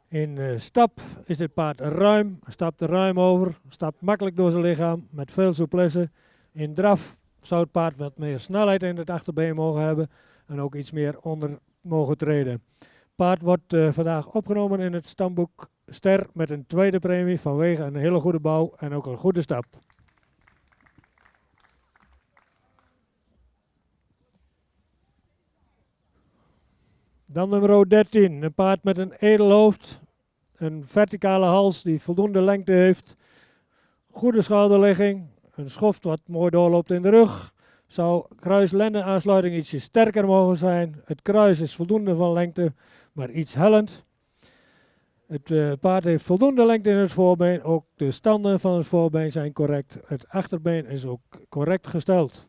In stap is dit paard ruim, stapt er ruim over, stapt makkelijk door zijn lichaam met veel souplesse. In draf zou het paard wat meer snelheid in het achterbeen mogen hebben en ook iets meer onder mogen treden. Paard wordt vandaag opgenomen in het stamboek Ster met een tweede premie vanwege een hele goede bouw en ook een goede stap. Dan nummer 13, een paard met een edelhoofd, een verticale hals die voldoende lengte heeft, goede schouderligging, een schoft wat mooi doorloopt in de rug. Zou kruis-lenden aansluiting ietsje sterker mogen zijn. Het kruis is voldoende van lengte, maar iets hellend. Het paard heeft voldoende lengte in het voorbeen, ook de standen van het voorbeen zijn correct. Het achterbeen is ook correct gesteld.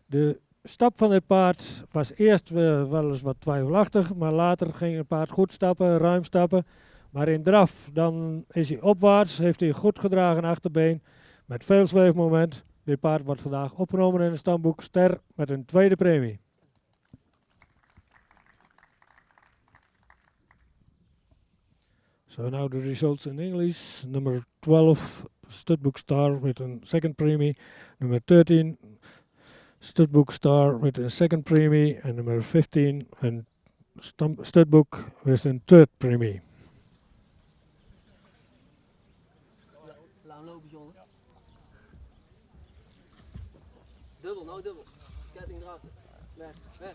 De stap van het paard was eerst wel eens wat twijfelachtig, maar later ging het paard goed stappen, ruim stappen. Maar in draf, dan is hij opwaarts, heeft hij goed gedragen achterbeen met veel zweefmoment. Dit paard wordt vandaag opgenomen in het stamboek Ster met een tweede premie. So now the results in English. Number 12, Studbook Star with a second premie. Number 13, Studbook Star with a second premie. And number 15, and Studbook with a third premie. Lang lopen, John. Dubbel, nou dubbel. Ketting erachter. Weg, weg.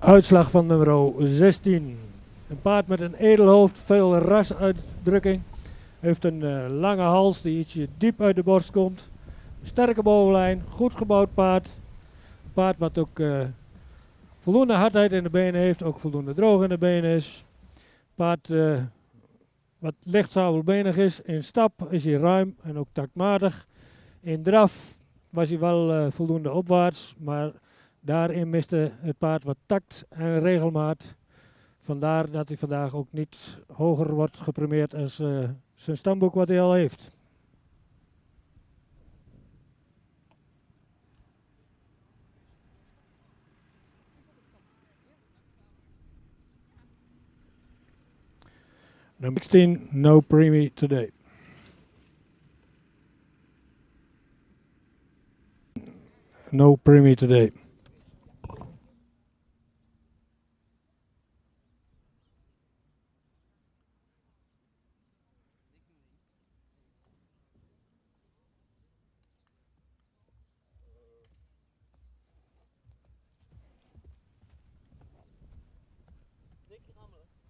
Uitslag van nummer 16. Een paard met een edelhoofd, veel rasuitdrukking. Heeft een lange hals die ietsje diep uit de borst komt. Sterke bovenlijn, goed gebouwd paard. Een paard wat ook voldoende hardheid in de benen heeft, ook voldoende droog in de benen is. Paard wat licht sabelbenig is. In stap is hij ruim en ook taktmatig. In draf was hij wel voldoende opwaarts, maar daarin miste het paard wat tact en regelmaat. Vandaar dat hij vandaag ook niet hoger wordt gepremeerd als zijn stamboek wat hij al heeft. Number 16, no premie today. No premie today.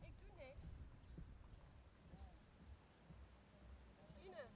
Ik doe niks. Ine.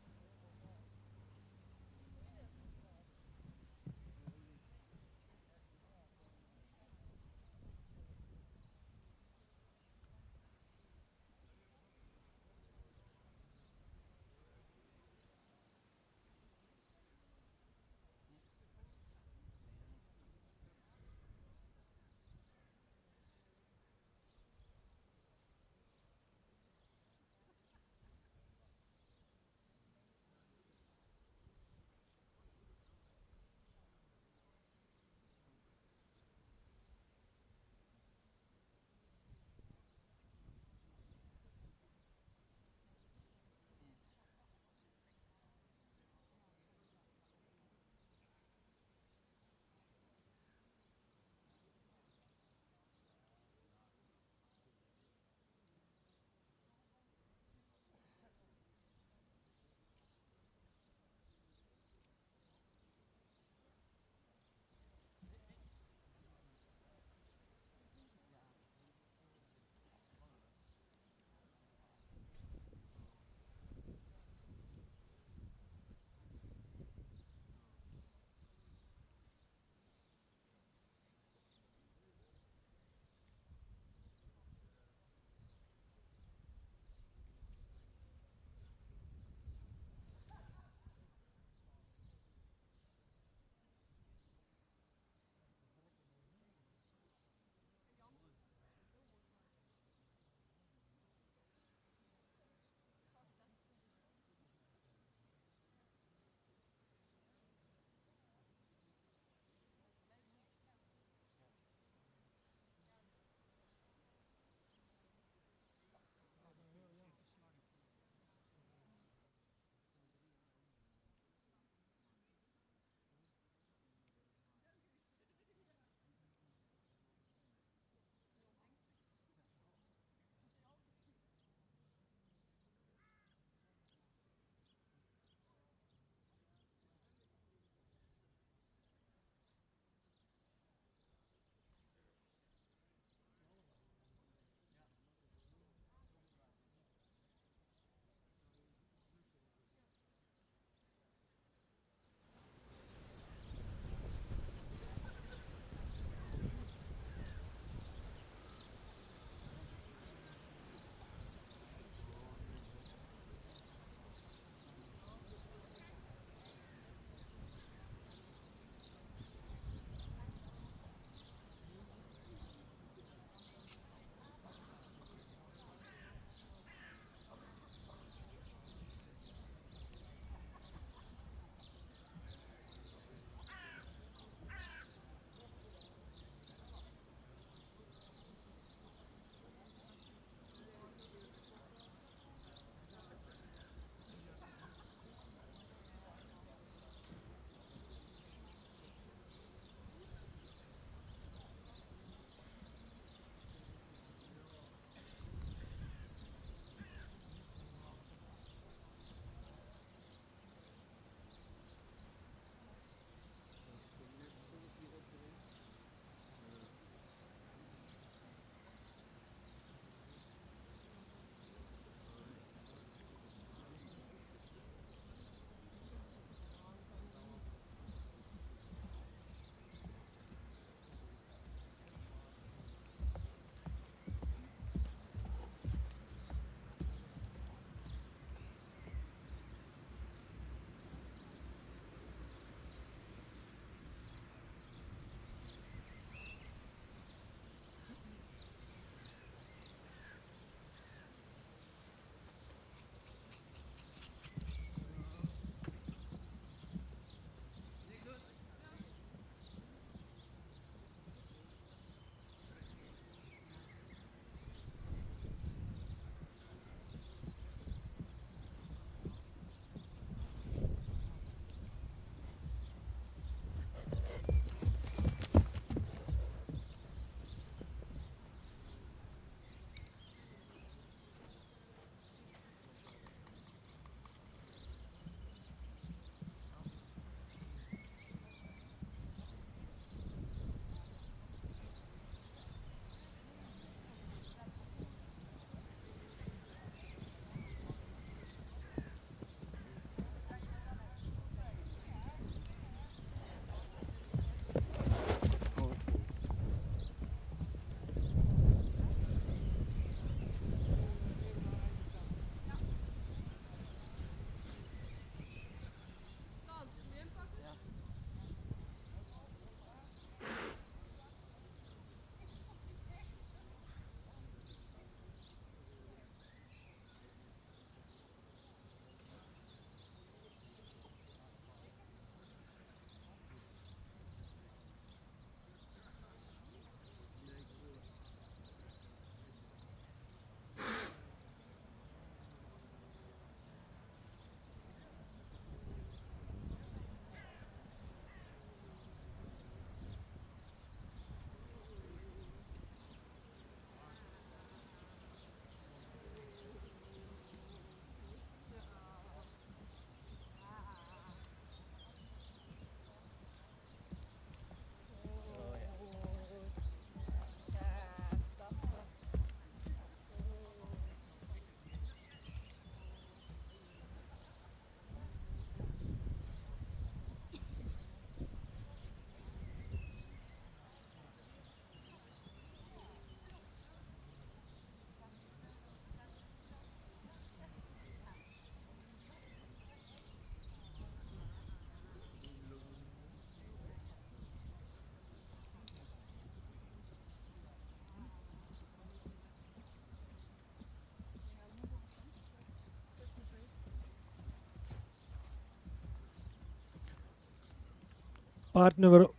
paard nummer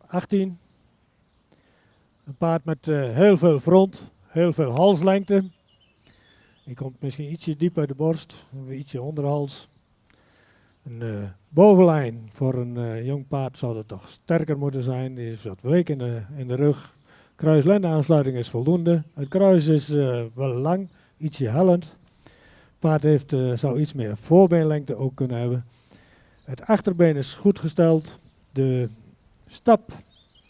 18. Een paard met heel veel front, heel veel halslengte. Die komt misschien ietsje dieper uit de borst, of ietsje onder de hals. Een bovenlijn voor een jong paard zou dat toch sterker moeten zijn. Die is wat week in de rug. Kruis-lende-aansluiting is voldoende. Het kruis is wel lang, ietsje hellend. Het paard zou iets meer voorbeenlengte ook kunnen hebben. Het achterbeen is goed gesteld. De stap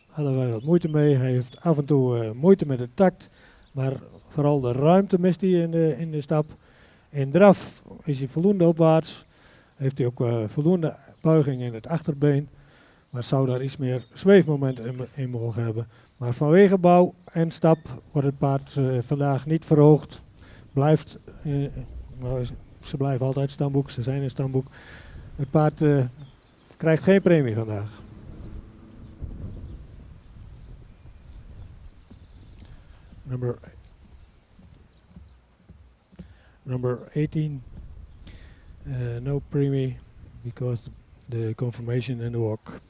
hadden wij wat moeite mee. Hij heeft af en toe moeite met de takt. Maar vooral de ruimte mist hij in de stap. In draf is hij voldoende opwaarts. Heeft hij ook voldoende buiging in het achterbeen. Maar zou daar iets meer zweefmoment in mogen hebben. Maar vanwege bouw en stap wordt het paard vandaag niet verhoogd. Ze blijven altijd stamboek, ze zijn in stamboek. Het paard krijgt geen premie vandaag. Number 18, no premie because the confirmation and the walk.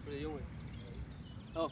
Voor de jongen. Oh.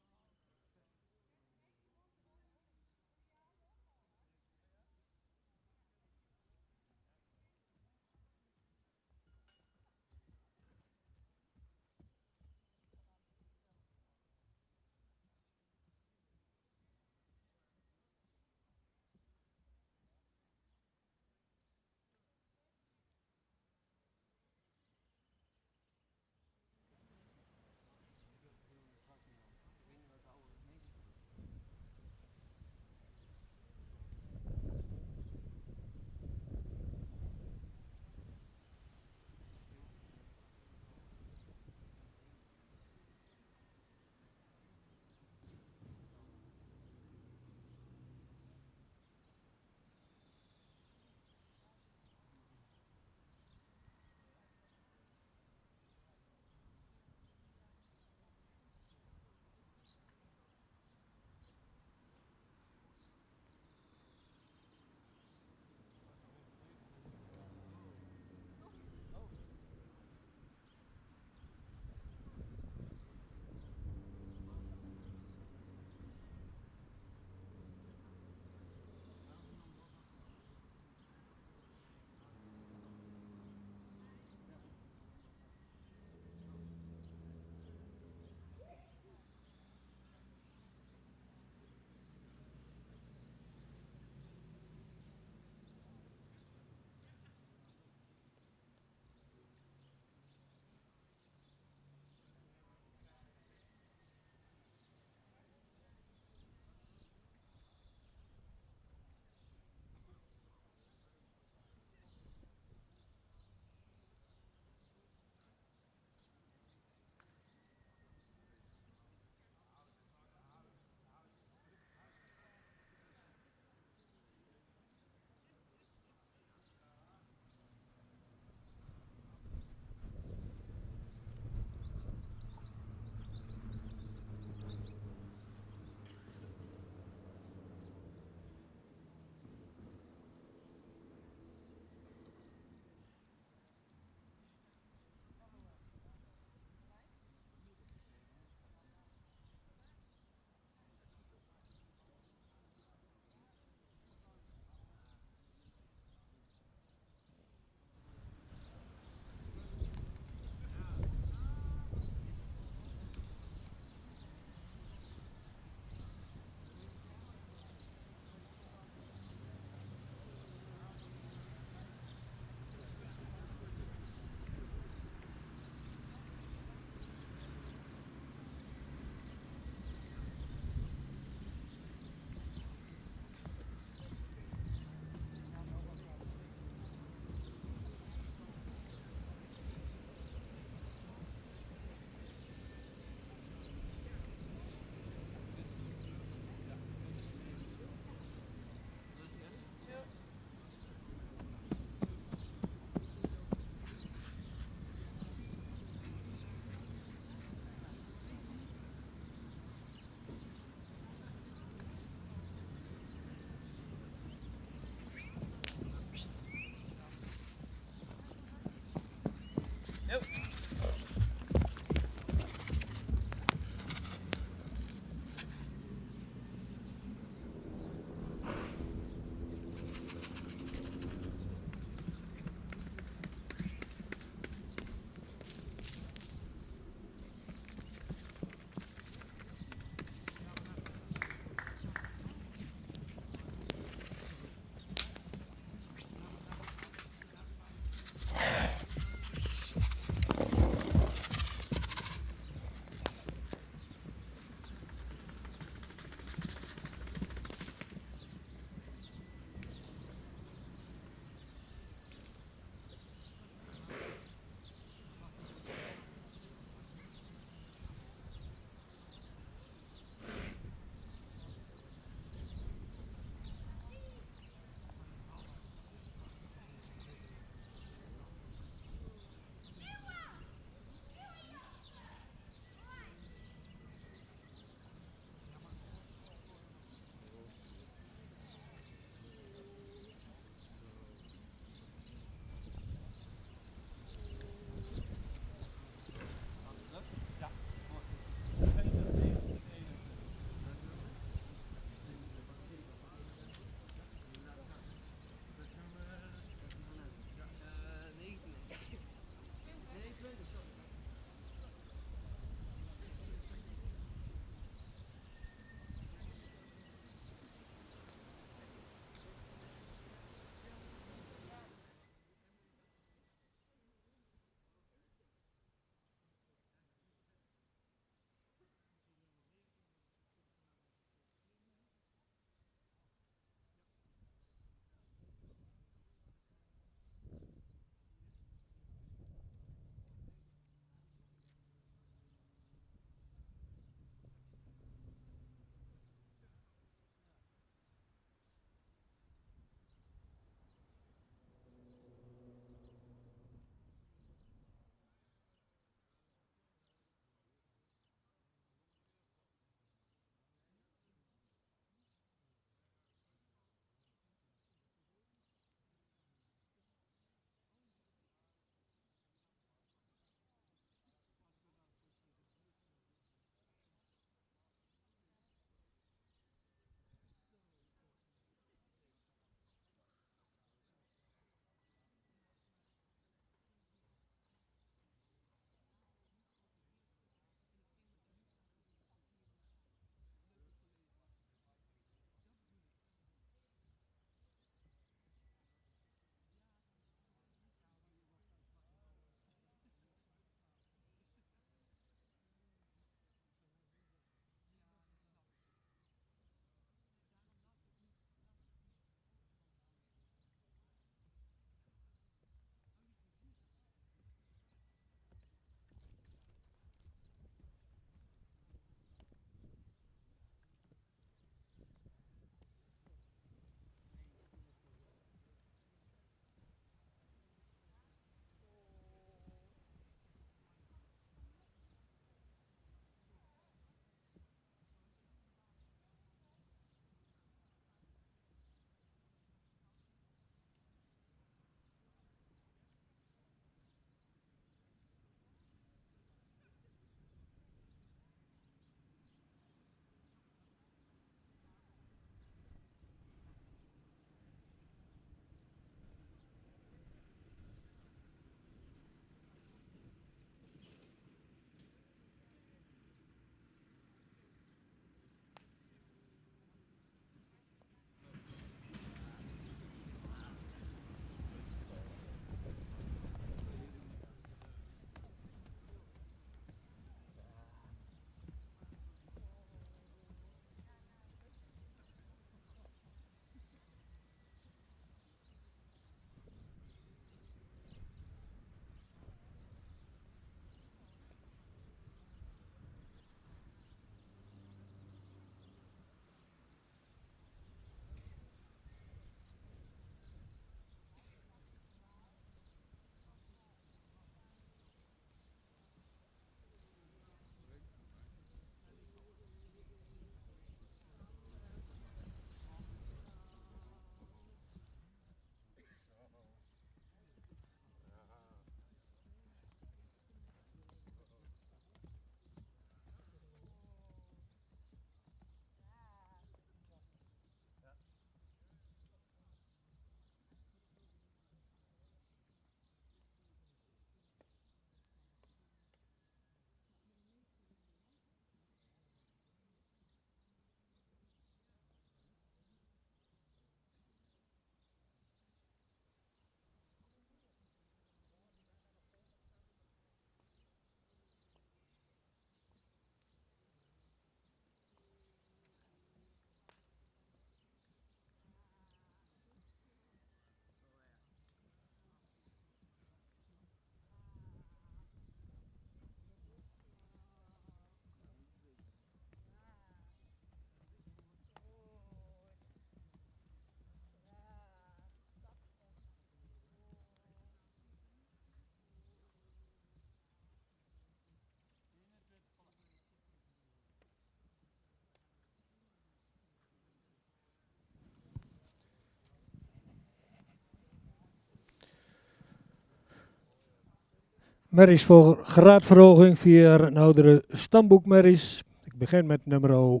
Merries voor graadverhoging via een oudere stamboekmerries. Ik begin met nummer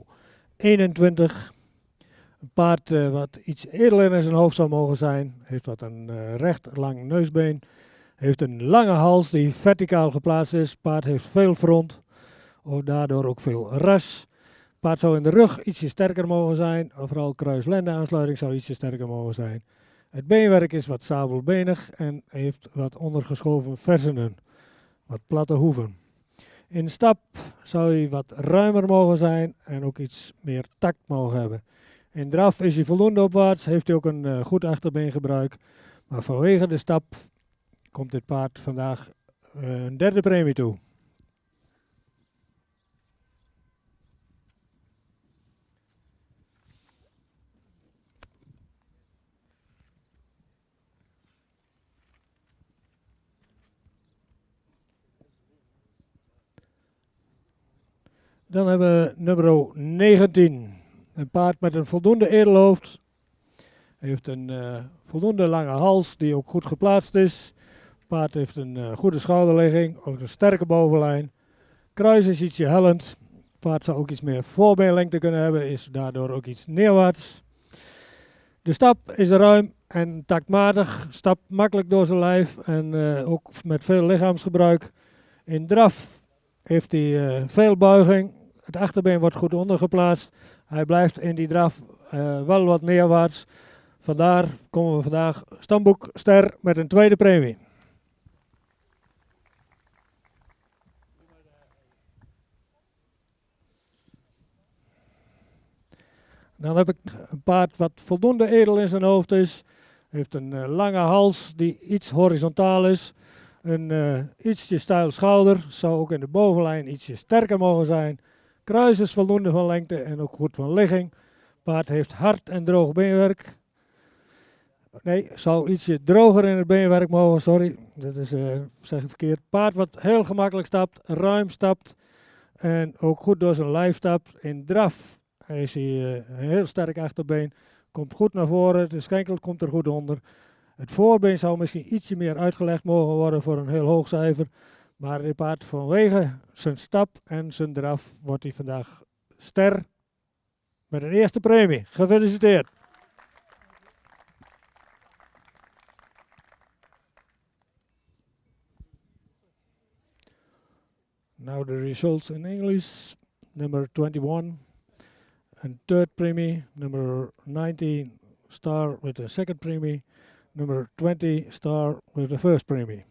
21. Een paard wat iets edeler in zijn hoofd zou mogen zijn. Heeft wat een recht lang neusbeen. Heeft een lange hals die verticaal geplaatst is. Paard heeft veel front. Daardoor ook veel ras. Paard zou in de rug ietsje sterker mogen zijn. Vooral kruis-lende aansluiting zou ietsje sterker mogen zijn. Het beenwerk is wat sabelbenig en heeft wat ondergeschoven versenen. Wat platte hoeven. In de stap zou hij wat ruimer mogen zijn en ook iets meer tact mogen hebben. In draf is hij voldoende opwaarts, heeft hij ook een goed achterbeengebruik. Maar vanwege de stap komt dit paard vandaag een derde premie toe. Dan hebben we nummer 19. Een paard met een voldoende edelhoofd. Heeft een voldoende lange hals die ook goed geplaatst is. Het paard heeft een goede schouderligging, ook een sterke bovenlijn. Kruis is ietsje hellend. Het paard zou ook iets meer voorbeenlengte kunnen hebben, is daardoor ook iets neerwaarts. De stap is ruim en taktmatig, stapt makkelijk door zijn lijf en ook met veel lichaamsgebruik. In draf heeft hij veel buiging. Het achterbeen wordt goed ondergeplaatst. Hij blijft in die draf wel wat neerwaarts. Vandaar komen we vandaag stamboek ster met een tweede premie. Dan heb ik een paard wat voldoende edel in zijn hoofd is. Heeft een lange hals die iets horizontaal is. Een ietsje steil schouder. Zou ook in de bovenlijn ietsje sterker mogen zijn. Kruis is voldoende van lengte en ook goed van ligging. Paard heeft hard en droog beenwerk. Nee, zou ietsje droger in het beenwerk mogen, sorry. Dat is, zeg ik verkeerd. Paard wat heel gemakkelijk stapt, ruim stapt. En ook goed door zijn lijf stapt. In draf is hij een heel sterk achterbeen. Komt goed naar voren, de schenkel komt er goed onder. Het voorbeen zou misschien ietsje meer uitgelegd mogen worden voor een heel hoog cijfer. Maar dit paard vanwege zijn stap en zijn draf wordt hij vandaag ster met een eerste premie. Gefeliciteerd. Now the results in English. Number 21 and third premie. Number 19 star with the second premie. Number 20 star with the first premie.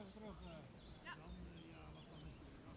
even terug. Ja. Dan, ja, wat dan is het weer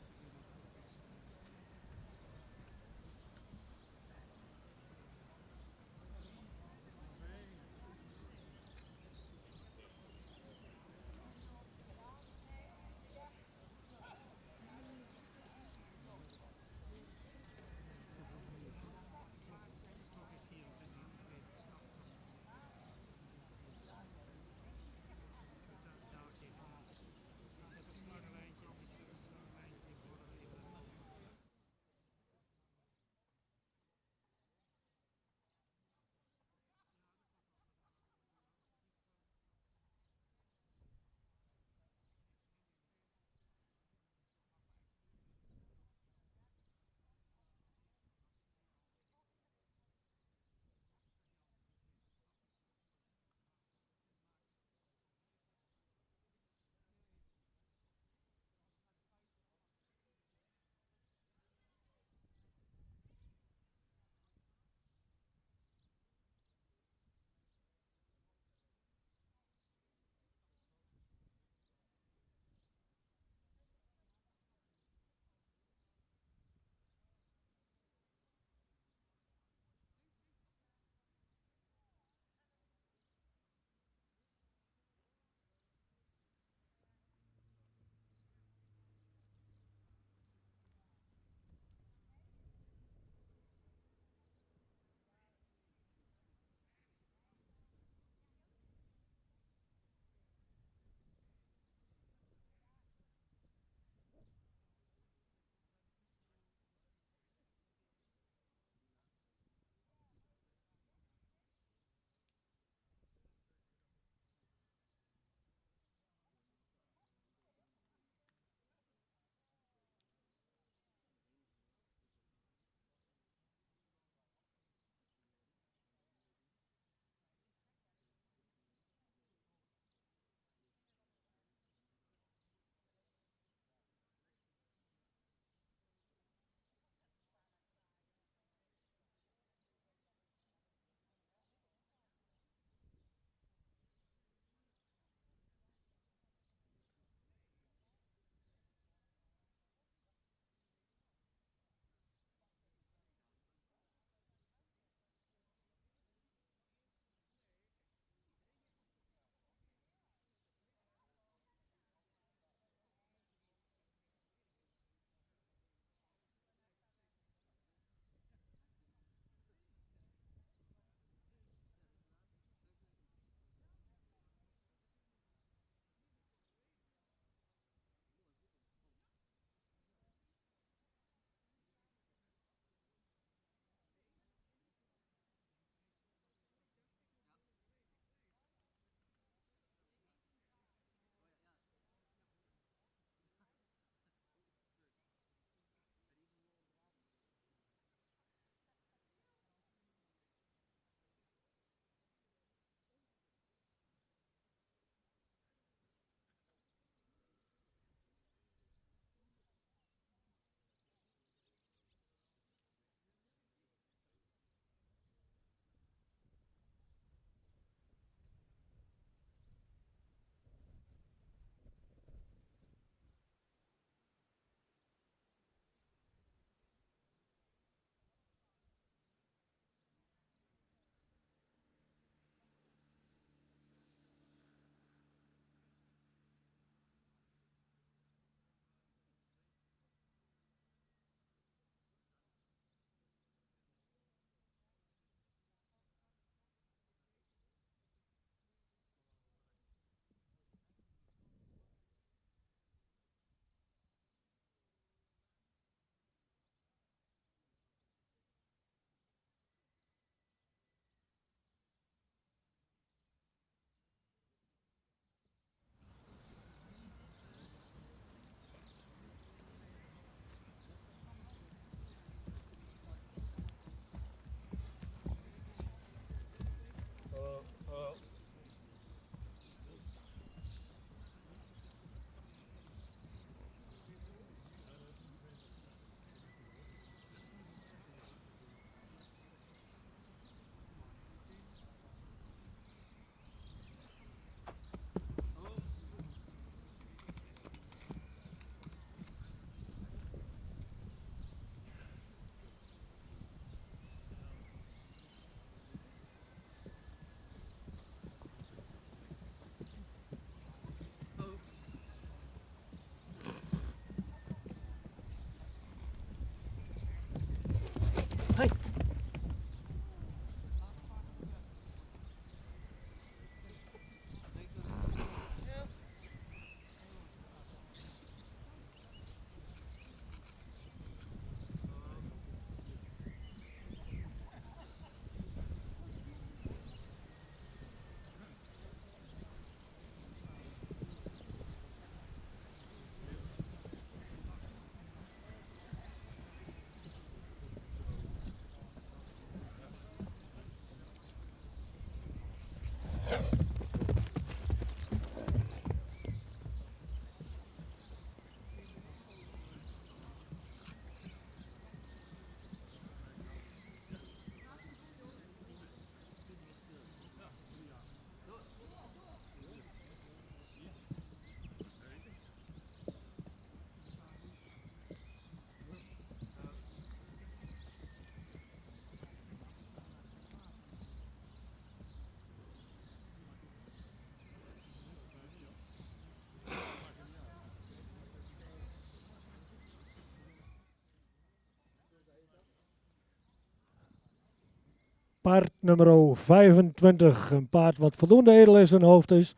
Paard nummer 25, een paard wat voldoende edel in zijn hoofd is.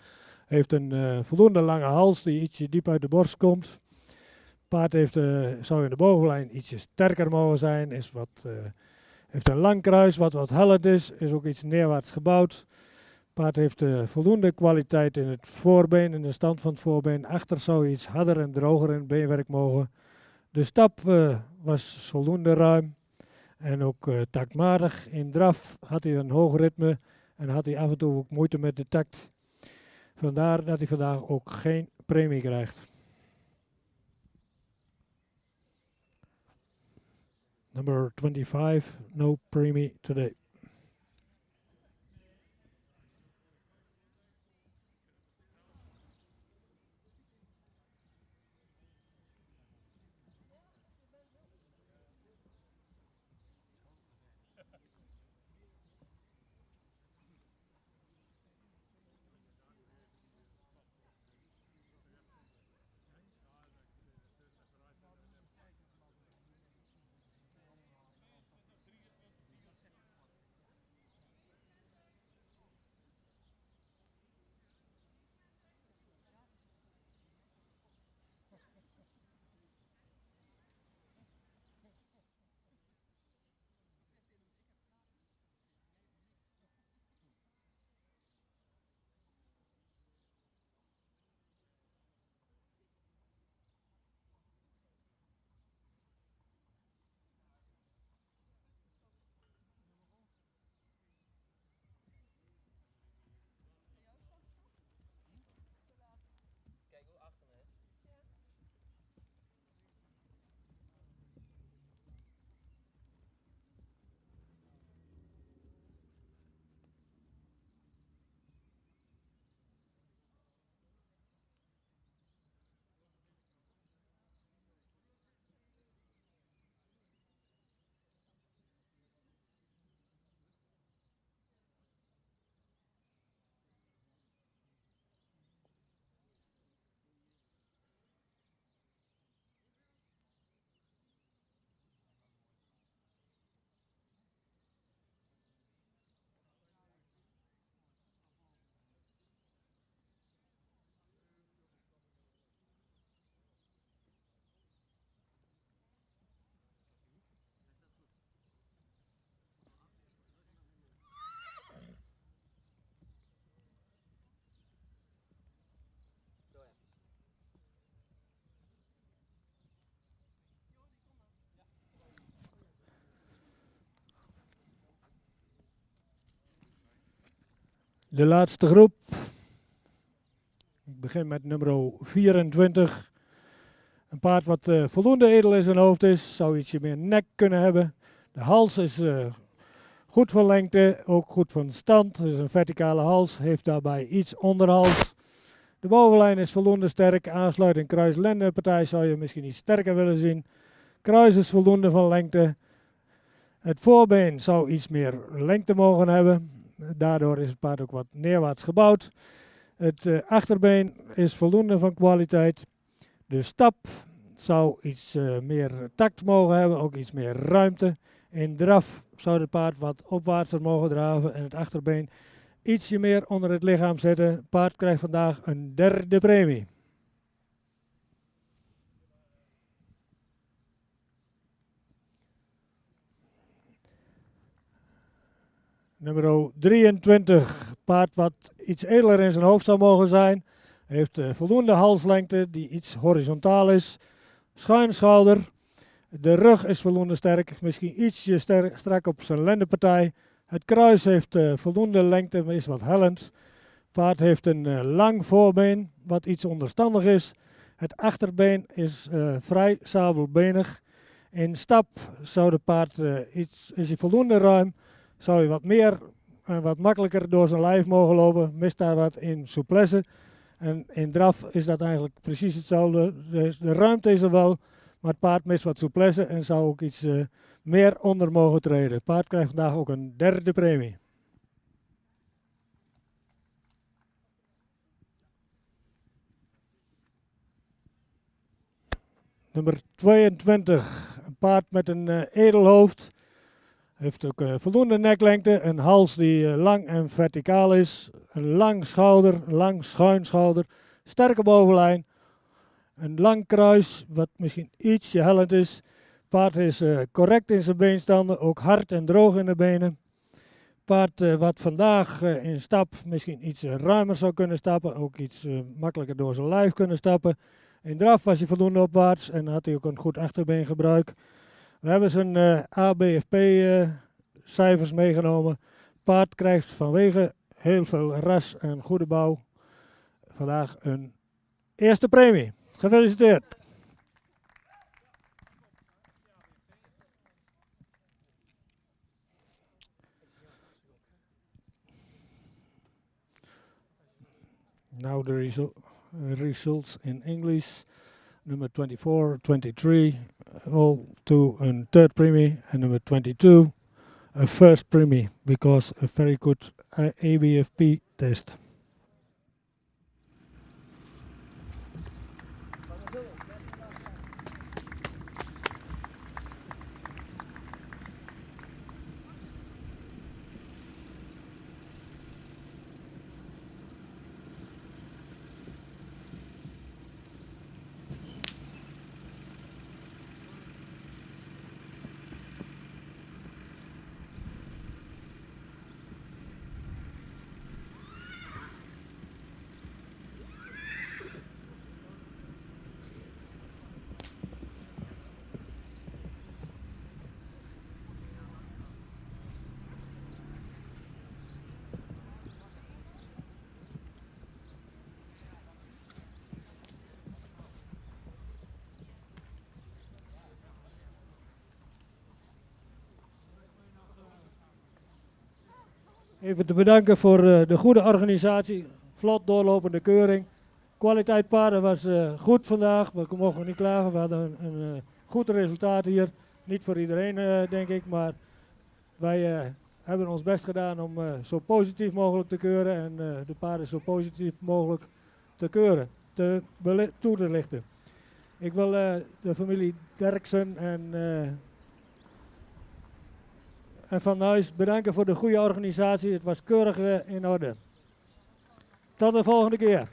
Heeft een voldoende lange hals die ietsje diep uit de borst komt. Paard heeft, zou in de bovenlijn ietsje sterker mogen zijn. Heeft een lang kruis wat hellend is. Is ook iets neerwaarts gebouwd. Paard heeft voldoende kwaliteit in het voorbeen, in de stand van het voorbeen. Achter zou hij iets harder en droger in het beenwerk mogen. De stap was voldoende ruim. En ook taktmatig. In draf had hij een hoog ritme en had hij af en toe ook moeite met de takt. Vandaar dat hij vandaag ook geen premie krijgt. Number 25, no premie today. De laatste groep. Ik begin met nummer 24. Een paard wat voldoende edel in zijn hoofd is. Zou ietsje meer nek kunnen hebben. De hals is goed van lengte, ook goed van stand. Het is een verticale hals, heeft daarbij iets onderhals. De bovenlijn is voldoende sterk. Aansluiting kruis-lendenpartij zou je misschien iets sterker willen zien. Kruis is voldoende van lengte. Het voorbeen zou iets meer lengte mogen hebben. Daardoor is het paard ook wat neerwaarts gebouwd. Het achterbeen is voldoende van kwaliteit. De stap zou iets meer takt mogen hebben, ook iets meer ruimte. In draf zou het paard wat opwaartser mogen draven en het achterbeen ietsje meer onder het lichaam zetten. Het paard krijgt vandaag een derde premie. Nummer 23, paard wat iets edeler in zijn hoofd zou mogen zijn. Heeft voldoende halslengte die iets horizontaal is. Schuin schouder. De rug is voldoende sterk, misschien ietsje strak op zijn lendenpartij. Het kruis heeft voldoende lengte, maar is wat hellend. Paard heeft een lang voorbeen, wat iets onderstandig is. Het achterbeen is vrij sabelbenig. In stap zou de paard is hij voldoende ruim. Zou hij wat meer en wat makkelijker door zijn lijf mogen lopen, mist daar wat in souplesse. En in draf is dat eigenlijk precies hetzelfde. De ruimte is er wel, maar het paard mist wat souplesse en zou ook iets meer onder mogen treden. Het paard krijgt vandaag ook een derde premie. Nummer 22, een paard met een edel hoofd. Heeft ook voldoende neklengte, een hals die lang en verticaal is, een lang schuin schouder, sterke bovenlijn, een lang kruis wat misschien ietsje hellend is. Paard is correct in zijn beenstanden, ook hard en droog in de benen. Paard wat vandaag in stap misschien iets ruimer zou kunnen stappen, ook iets makkelijker door zijn lijf kunnen stappen. In draf was hij voldoende opwaarts en had hij ook een goed achterbeengebruik. We hebben zijn ABFP cijfers meegenomen. Paard krijgt vanwege heel veel ras en goede bouw vandaag een eerste premie. Gefeliciteerd. Now the results in English. Number 24, 23, all to a third premie, and number 22, a first premie, because a very good ABFP test. Even te bedanken voor de goede organisatie, vlot doorlopende keuring. Kwaliteit paarden was goed vandaag, we mogen niet klagen. We hadden een goed resultaat hier. Niet voor iedereen denk ik, maar wij hebben ons best gedaan om zo positief mogelijk te keuren en de paarden zo positief mogelijk te keuren, toe te lichten. Ik wil de familie Derksen en Van Nuys bedanken voor de goede organisatie. Het was keurig in orde. Tot de volgende keer.